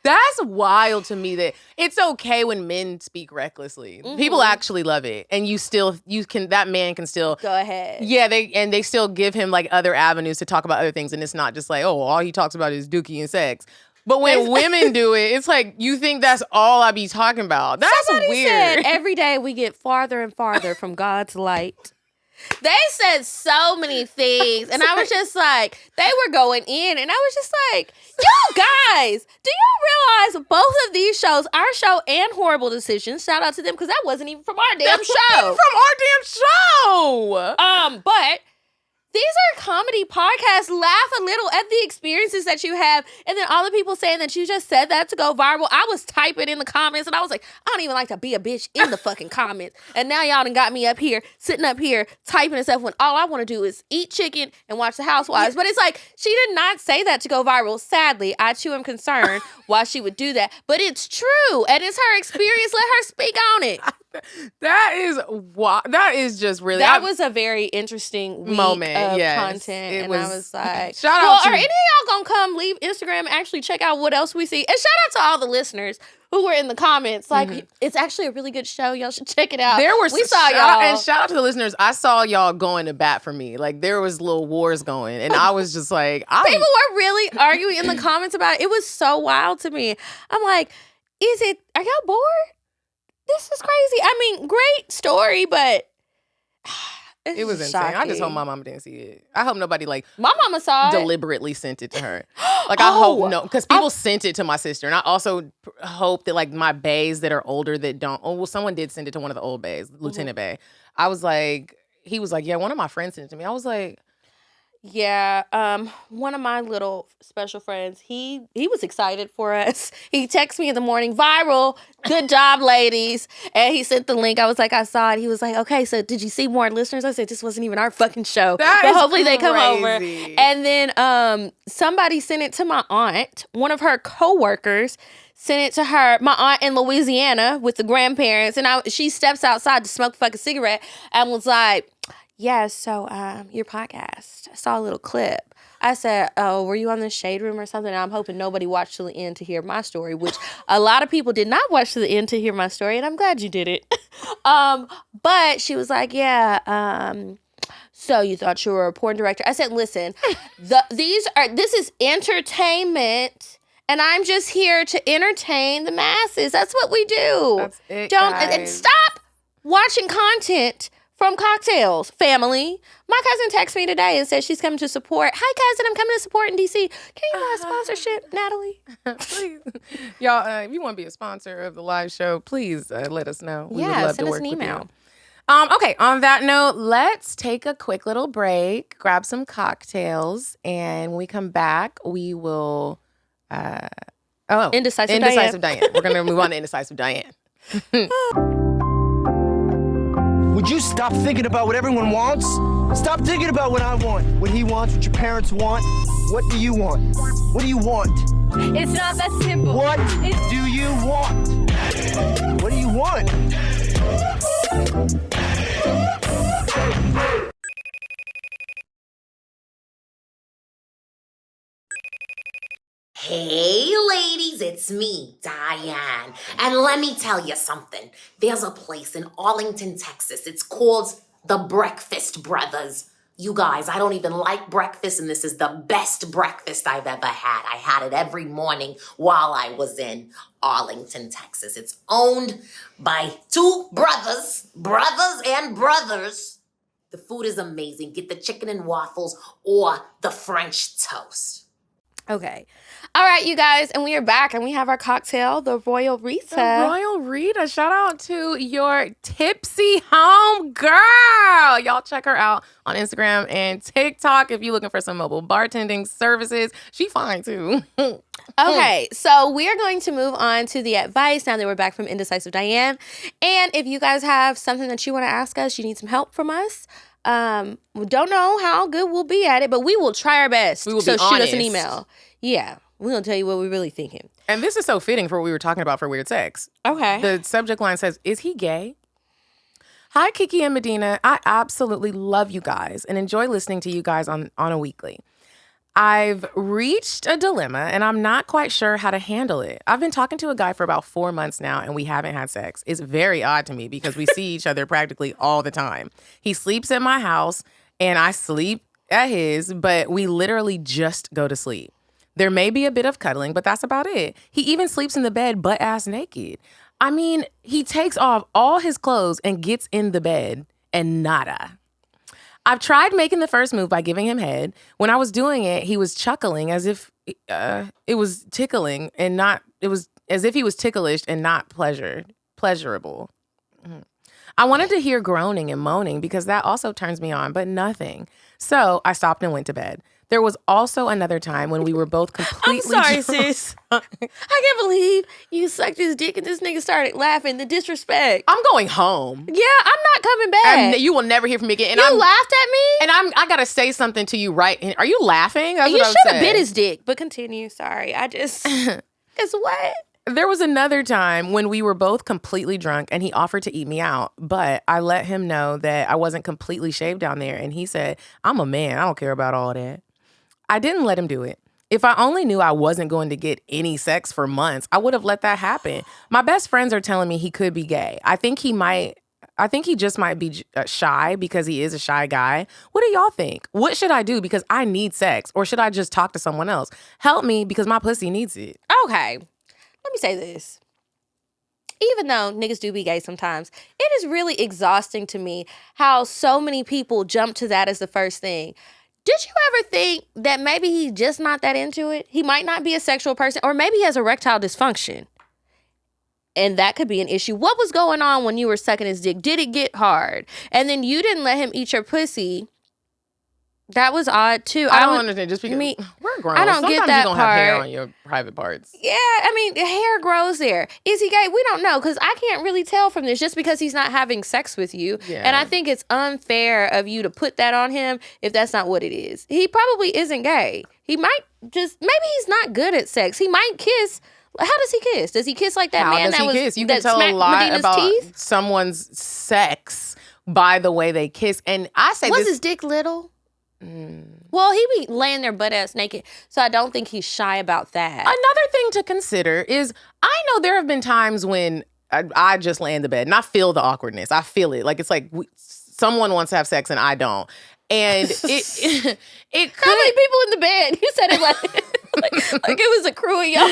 That's wild to me that it's okay when men speak recklessly. Mm-hmm. People actually love it. And that man can still go ahead. Yeah, they still give him like other avenues to talk about other things. And it's not just like, oh, all he talks about is dookie and sex. But when women do it, it's like, you think that's all I be talking about. That's Somebody weird. Said every day we get farther and farther from God's light. They said so many things, and I was just like, they were going in, and I was just like, yo, guys, do you realize both of these shows, our show and Horrible Decisions, shout out to them, because that wasn't even from our damn show. But these are comedy podcasts. Laugh a little at the experiences that you have. And then all the people saying that you just said that to go viral. I was typing in the comments and I was like, I don't even like to be a bitch in the fucking comments. And now y'all done got me up here, sitting up here, typing and stuff when all I want to do is eat chicken and watch The Housewives. But it's like, she did not say that to go viral. Sadly, I too am concerned why she would do that. But it's true. And it's her experience. Let her speak on it. That is just really... That was a very interesting week moment of yes, content. And I was like... Shout out to... Are any of y'all gonna come leave Instagram and actually check out what else we see? And shout out to all the listeners who were in the comments. Like, it's actually a really good show. Y'all should check it out. We saw y'all. And shout out to the listeners. I saw y'all going to bat for me. Like, there was little wars going. And I was just like... People were really arguing in the comments about it. It was so wild to me. I'm like, are y'all bored? this is crazy. I mean, great story, but it was insane. shocking. I just hope my mama didn't see it. I hope nobody my mama saw deliberately sent it to her. Like I hope no, because people sent it to my sister, and I also hope that like my bays that are older that don't. Oh well, someone did send it to one of the old bays, Lieutenant Bay. I was like, he was like, yeah, one of my friends sent it to me. I was like. Yeah, one of my little special friends, he was excited for us. He texted me in the morning, viral, good job, ladies. And he sent the link. I was like, I saw it. He was like, okay, so did you see more listeners? I said, this wasn't even our fucking show. But hopefully they come over. And then somebody sent it to my aunt. One of her coworkers sent it to her, my aunt in Louisiana with the grandparents. And she steps outside to smoke a fucking cigarette and was like, yeah, so your podcast, I saw a little clip. I said, oh, were you on the Shade Room or something? And I'm hoping nobody watched to the end to hear my story, which a lot of people did not watch to the end to hear my story, and I'm glad you did it. But she was like, yeah, so you thought you were a porn director. I said, listen, this is entertainment, and I'm just here to entertain the masses. That's what we do. That's it, and stop watching content from CockTales, family. My cousin texted me today and said she's coming to support. Hi, cousin, I'm coming to support in D.C. Can you buy a sponsorship, Natalie? Please. Y'all, if you want to be a sponsor of the live show, please let us know. We would love send to us work an email. With you. Okay, on that note, let's take a quick little break, grab some cocktails, and when we come back, we will... Indecisive Diane. We're going to move on to Indecisive Diane. Would you stop thinking about what everyone wants? Stop thinking about what I want, what he wants, what your parents want. What do you want? What do you want? It's not that simple. What do you want? What do you want? Hey ladies, it's me, Diane. And let me tell you something. There's a place in Arlington, Texas. It's called the Breakfast Brothers. You guys, I don't even like breakfast, and this is the best breakfast I've ever had. I had it every morning while I was in Arlington, Texas. It's owned by two brothers. The food is amazing. Get the chicken and waffles or the French toast. Okay. All right, you guys, and we are back, and we have our cocktail, the Royal Rita. The Royal Rita. Shout out to your tipsy home girl. Y'all check her out on Instagram and TikTok if you're looking for some mobile bartending services. She fine, too. Okay, so we are going to move on to the advice now that we're back from Indecisive Diane. And if you guys have something that you want to ask us, you need some help from us, we don't know how good we'll be at it, but we will try our best. We will so be shoot honest. us an email. Yeah, we're going to tell you what we're really thinking. And this is so fitting for what we were talking about for weird sex. Okay. The subject line says, is he gay? Hi, Kiki and Medina. I absolutely love you guys and enjoy listening to you guys on a weekly. I've reached a dilemma and I'm not quite sure how to handle it. I've been talking to a guy for about 4 months now and we haven't had sex. It's very odd to me because we see each other practically all the time. He sleeps at my house and I sleep at his, but we literally just go to sleep. There may be a bit of cuddling, but that's about it. He even sleeps in the bed butt-ass naked. I mean, he takes off all his clothes and gets in the bed and nada. I've tried making the first move by giving him head. When I was doing it, he was chuckling as if it was tickling and not, it was as if he was ticklish and not pleasurable. I wanted to hear groaning and moaning because that also turns me on, but nothing. So I stopped and went to bed. There was also another time when we were both completely I'm sorry, sis. I can't believe you sucked his dick and this nigga started laughing. The disrespect. I'm going home. Yeah, I'm not coming back. And you will never hear from me again. And you laughed at me? And I gotta say something to you right. Are you laughing? That's you what should have bit his dick, but continue. Sorry. It's what? There was another time when we were both completely drunk and he offered to eat me out, but I let him know that I wasn't completely shaved down there. And he said, I'm a man. I don't care about all that. I didn't let him do it. If I only knew I wasn't going to get any sex for months, I would have let that happen. My best friends are telling me he could be gay. I think he just might be shy because he is a shy guy. What do y'all think? What should I do because I need sex? Or should I just talk to someone else? Help me because my pussy needs it. Okay. Let me say this. even though niggas do be gay sometimes, it is really exhausting to me how so many people jump to that as the first thing. Did you ever think that maybe he's just not that into it? He might not be a sexual person, or maybe he has erectile dysfunction. And that could be an issue. What was going on when you were sucking his dick? Did it get hard? And then you didn't let him eat your pussy. That was odd too. I don't understand. Just because we're grown. I don't Sometimes get that you don't part. have hair on your private parts. Yeah, I mean, the hair grows there. Is he gay? We don't know, because I can't really tell from this just because he's not having sex with you. Yeah. And I think it's unfair of you to put that on him if that's not what it is. He probably isn't gay. He might maybe he's not good at sex. He might kiss. How does he kiss? Does he kiss like that How man does that he was kiss? You that can tell a lot Medina's about teeth? someone's sex by the way they kiss. And I say Was his dick little? Well, he be laying there butt ass naked, so I don't think he's shy about that. Another thing to consider is I know there have been times when I just lay in the bed and I feel the awkwardness. I feel it. Like it's like someone wants to have sex and I don't. And it could... How many people in the bed? You said it like it was a crew of y'all.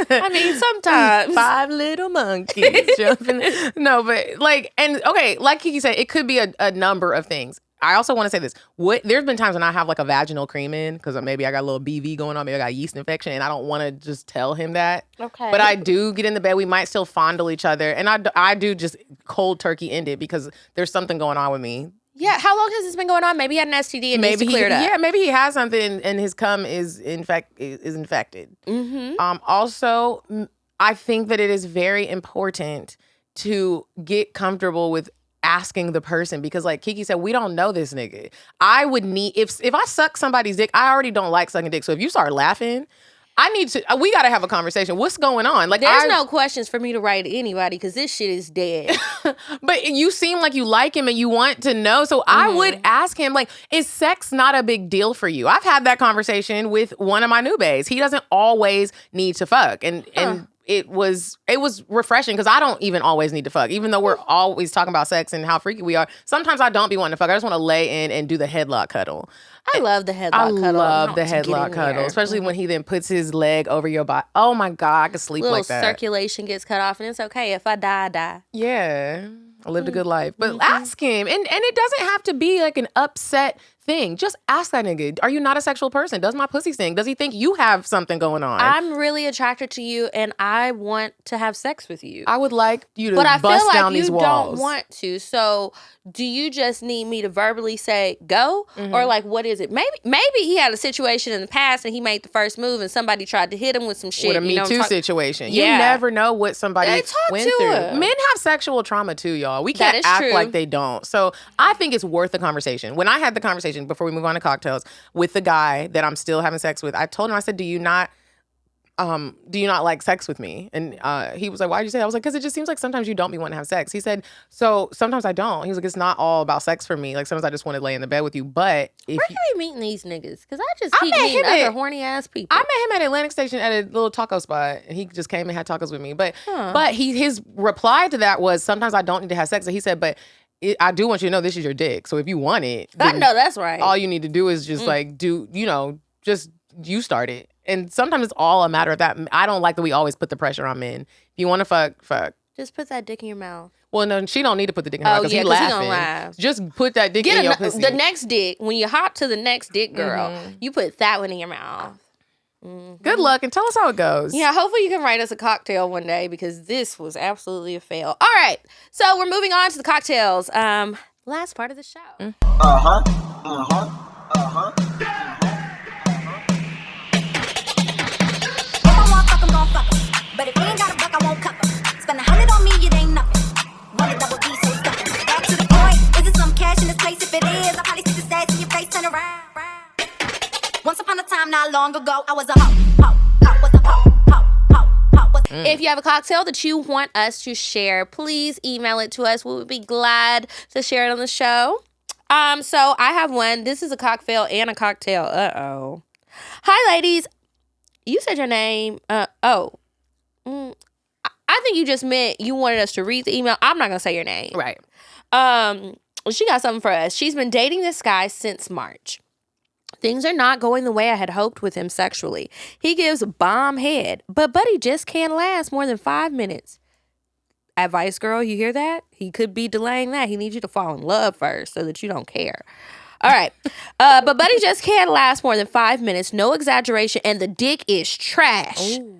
I mean, sometimes 5 little monkeys jumping. No, but like, and okay, like Kiki said, it could be a number of things. I also want to say this. There's been times when I have like a vaginal cream in because maybe I got a little BV going on. Maybe I got a yeast infection and I don't want to just tell him that. Okay. But I do get in the bed. We might still fondle each other. And I do just cold turkey end it because there's something going on with me. Yeah. How long has this been going on? Maybe he had an STD and needs to clear it up. Yeah, maybe he has something and his cum is infected. Mm-hmm. Also, I think that it is very important to get comfortable with asking the person because like Kiki said, we don't know this nigga. I would need, if I suck somebody's dick, I already don't like sucking dick. So if you start laughing, we got to have a conversation. What's going on? Like, there's no questions for me to write to anybody because this shit is dead. But you seem like you like him and you want to know. So I would ask him, like, is sex not a big deal for you? I've had that conversation with one of my new bays. He doesn't always need to fuck. And it was refreshing because I don't even always need to fuck. Even though we're always talking about sex and how freaky we are, sometimes I don't be wanting to fuck. I just want to lay in and do the headlock cuddle. I love the headlock cuddle. I love the headlock cuddle, especially when he then puts his leg over your body. Oh my God, I could sleep like that. Circulation gets cut off and it's okay. If I die, I die. Yeah, I lived a good life. But ask him. And it doesn't have to be like an upset thing. Just ask that nigga, are you not a sexual person? Does my pussy stink? Does he think you have something going on? I'm really attracted to you and I want to have sex with you. I would like you to but I bust feel like down these you walls. don't want to. So do you just need me to verbally say go? Or like, what is it? Maybe he had a situation in the past and he made the first move and somebody tried to hit him with some shit. With a Me Too situation. Yeah. You never know what somebody went through. Him. Men have sexual trauma too, y'all. We can't act true. like they don't. So I think it's worth the conversation. When I had the conversation, before we move on to CockTales, with the guy that I'm still having sex with, I told him, I said, do you not like sex with me? And he was like, why'd you say that? I was like, because it just seems like sometimes you don't be wanting to have sex. He said, so sometimes I don't. He was like, it's not all about sex for me. Like sometimes I just want to lay in the bed with you. But if where you be meeting these niggas? Because I just keep meeting other horny ass people. I met him at Atlantic Station at a little taco spot, and he just came and had tacos with me. But his reply to that was, sometimes I don't need to have sex. And he said, but I do want you to know this is your dick. So if you want it, I know that's right. All you need to do is just just you start it. And sometimes it's all a matter of that. I don't like that we always put the pressure on men. If you want to fuck. Just put that dick in your mouth. Well, no, she don't need to put the dick in her mouth because he's laughing. He gonna laugh. Just put that dick in your pussy. The next dick, when you're hot to the next dick, girl, you put that one in your mouth. Good luck and tell us how it goes. Yeah, hopefully you can write us a cocktail one day because this was absolutely a fail. All right, so we're moving on to the cocktails. Last part of the show. But if he ain't got a buck, I won't cup him. Spend 100 on me, it ain't nothing. Run a double D, so stuck him. Back to the point, is it some cash in this place? If it is, I'll probably stick the stats in your face, turn around. Once upon a time, not long ago, I was a hoe. If you have a cocktail that you want us to share, please email it to us. We would be glad to share it on the show. So I have one. This is a cocktail and a cocktail. Uh-oh. Hi, ladies. You said your name. I think you just meant you wanted us to read the email. I'm not going to say your name. Right. She got something for us. She's been dating this guy since March. Things are not going the way I had hoped with him sexually. He gives bomb head, but Buddy just can't last more than 5 minutes. Advice, girl, you hear that? He could be delaying that. He needs you to fall in love first so that you don't care. All right. But Buddy just can't last more than 5 minutes. No exaggeration. And the dick is trash. Ooh.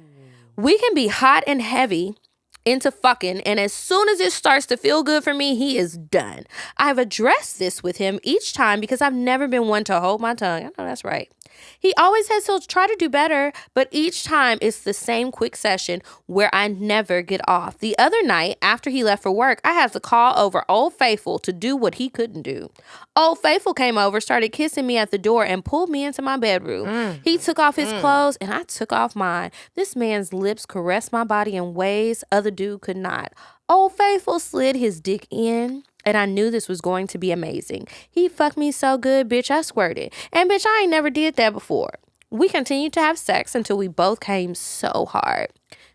We can be hot and heavy into fucking, and as soon as it starts to feel good for me, he is done. I've addressed this with him each time because I've never been one to hold my tongue. I know that's right. He always says he'll try to do better, but each time it's the same quick session where I never get off. The other night, after he left for work, I had to call over Old Faithful to do what he couldn't do. Old Faithful came over, started kissing me at the door, and pulled me into my bedroom. He took off his clothes, and I took off mine. This man's lips caressed my body in ways other dude could not. Old Faithful slid his dick in, and I knew this was going to be amazing. He fucked me so good, bitch, I squirted. And bitch, I ain't never did that before. We continued to have sex until we both came so hard.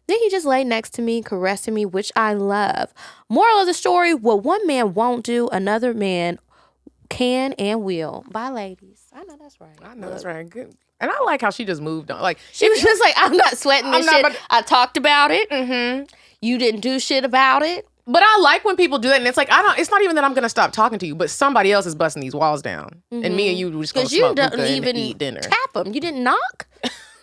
Then he just laid next to me, caressing me, which I love. Moral of the story, what one man won't do, another man can and will. Bye, ladies. I know that's right. I know that's right. Good. And I like how she just moved on. Like she was just like, I'm not sweating this shit. I talked about it. Mm-hmm. You didn't do shit about it. But I like when people do that, and it's like it's not even that I'm gonna stop talking to you, but somebody else is busting these walls down, and me and you were just gonna smoke hookah and eat dinner. Tap them. You didn't knock.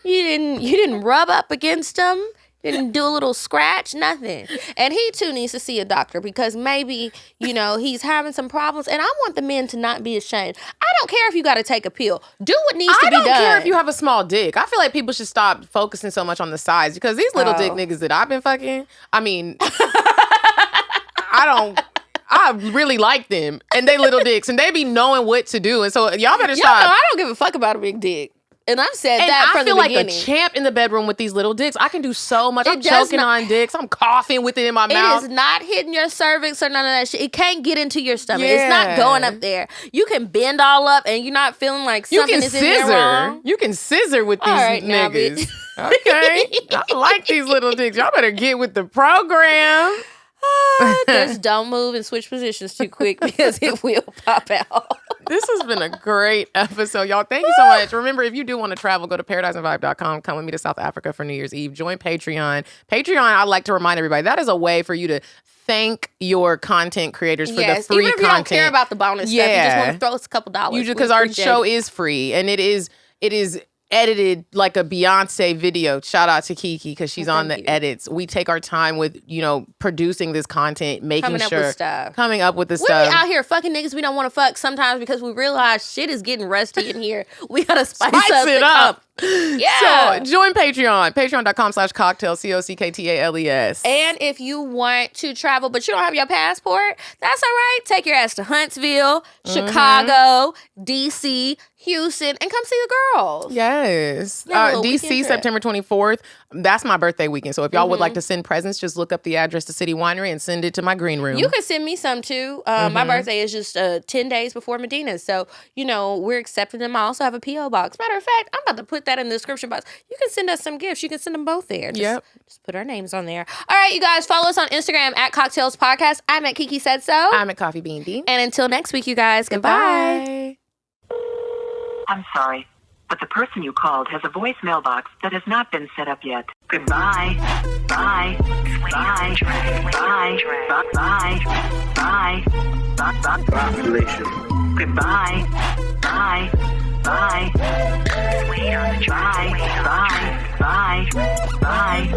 You didn't rub up against them. Didn't do a little scratch. Nothing. And he too needs to see a doctor because maybe he's having some problems. And I want the men to not be ashamed. I don't care if you got to take a pill. Do what needs to be done. I don't care if you have a small dick. I feel like people should stop focusing so much on the size because these little dick niggas that I've been fucking. I mean. I really like them, and they little dicks, and they be knowing what to do, and so y'all better stop. Y'all know I don't give a fuck about a big dick, and I've said that from the beginning. I feel like a champ in the bedroom with these little dicks. I can do so much. I'm choking on dicks. I'm coughing with it in my mouth. It is not hitting your cervix or none of that shit. It can't get into your stomach. Yeah. It's not going up there. You can bend all up, and you're not feeling like something is in there wrong. You can scissor with these niggas. Okay, I like these little dicks. Y'all better get with the program. Just don't move and switch positions too quick because it will pop out. This has been a great episode, y'all. Thank you so much. Remember, if you do want to travel, go to paradiseandvibe.com. Come with me to South Africa for New Year's Eve. Join Patreon. Patreon, I like to remind everybody, that is a way for you to thank your content creators for the free content. Even if you don't care about the bonus stuff, you just want to throw us a couple dollars. Because our show is free, and it is edited like a Beyonce video. Shout out to Kiki because she's on the edits. We take our time with, producing this content, coming up with the stuff. We're out here fucking niggas we don't want to fuck sometimes because we realize shit is getting rusty in here. We gotta spice it up. Yeah. So join Patreon. Patreon.com/CockTales, CockTales. And if you want to travel but you don't have your passport, that's all right. Take your ass to Huntsville, Chicago, DC, Houston, and come see the girls. Yes. DC, September 24th. That's my birthday weekend. So if y'all would like to send presents, just look up the address to City Winery and send it to my green room. You can send me some too. My birthday is just 10 days before Medina's. So, we're accepting them. I also have a P.O. box. Matter of fact, I'm about to put that in the description box. You can send us some gifts. You can send them both there. Just put our names on there. All right, you guys, follow us on Instagram at CockTales Podcast. I'm at Kiki Said So. I'm at Coffee Bean D. And until next week, you guys, goodbye. I'm sorry, but the person you called has a voicemail box that has not been set up yet. Goodbye. Bye. Bye. Bye. Bye. Bye. Population. Goodbye. Bye. Bye. Wait on the track. Bye. Bye. Bye.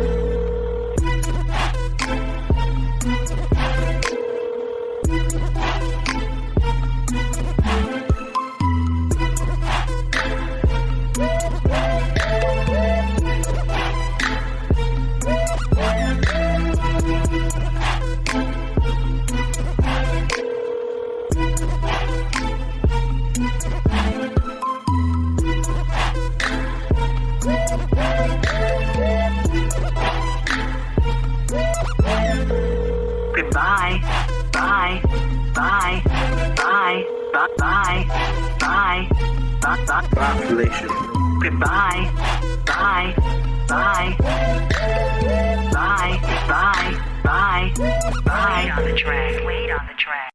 Goodbye. Bye. Bye. Bye. Bye. Bye. Bye. Population. Goodbye. Bye. Bye. Bye. Bye. Bye. Bye. Wait on the track.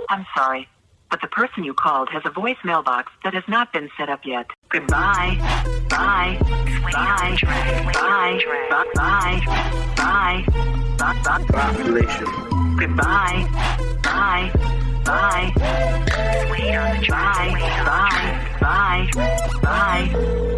I'm sorry, but the person you called has a voicemail box that has not been set up yet. Goodbye. Bye. Bye. Bye. Bye. Bye. Bye. Population. Goodbye. Bye. Bye. Wait on the track. Bye. Bye. Bye. Bye.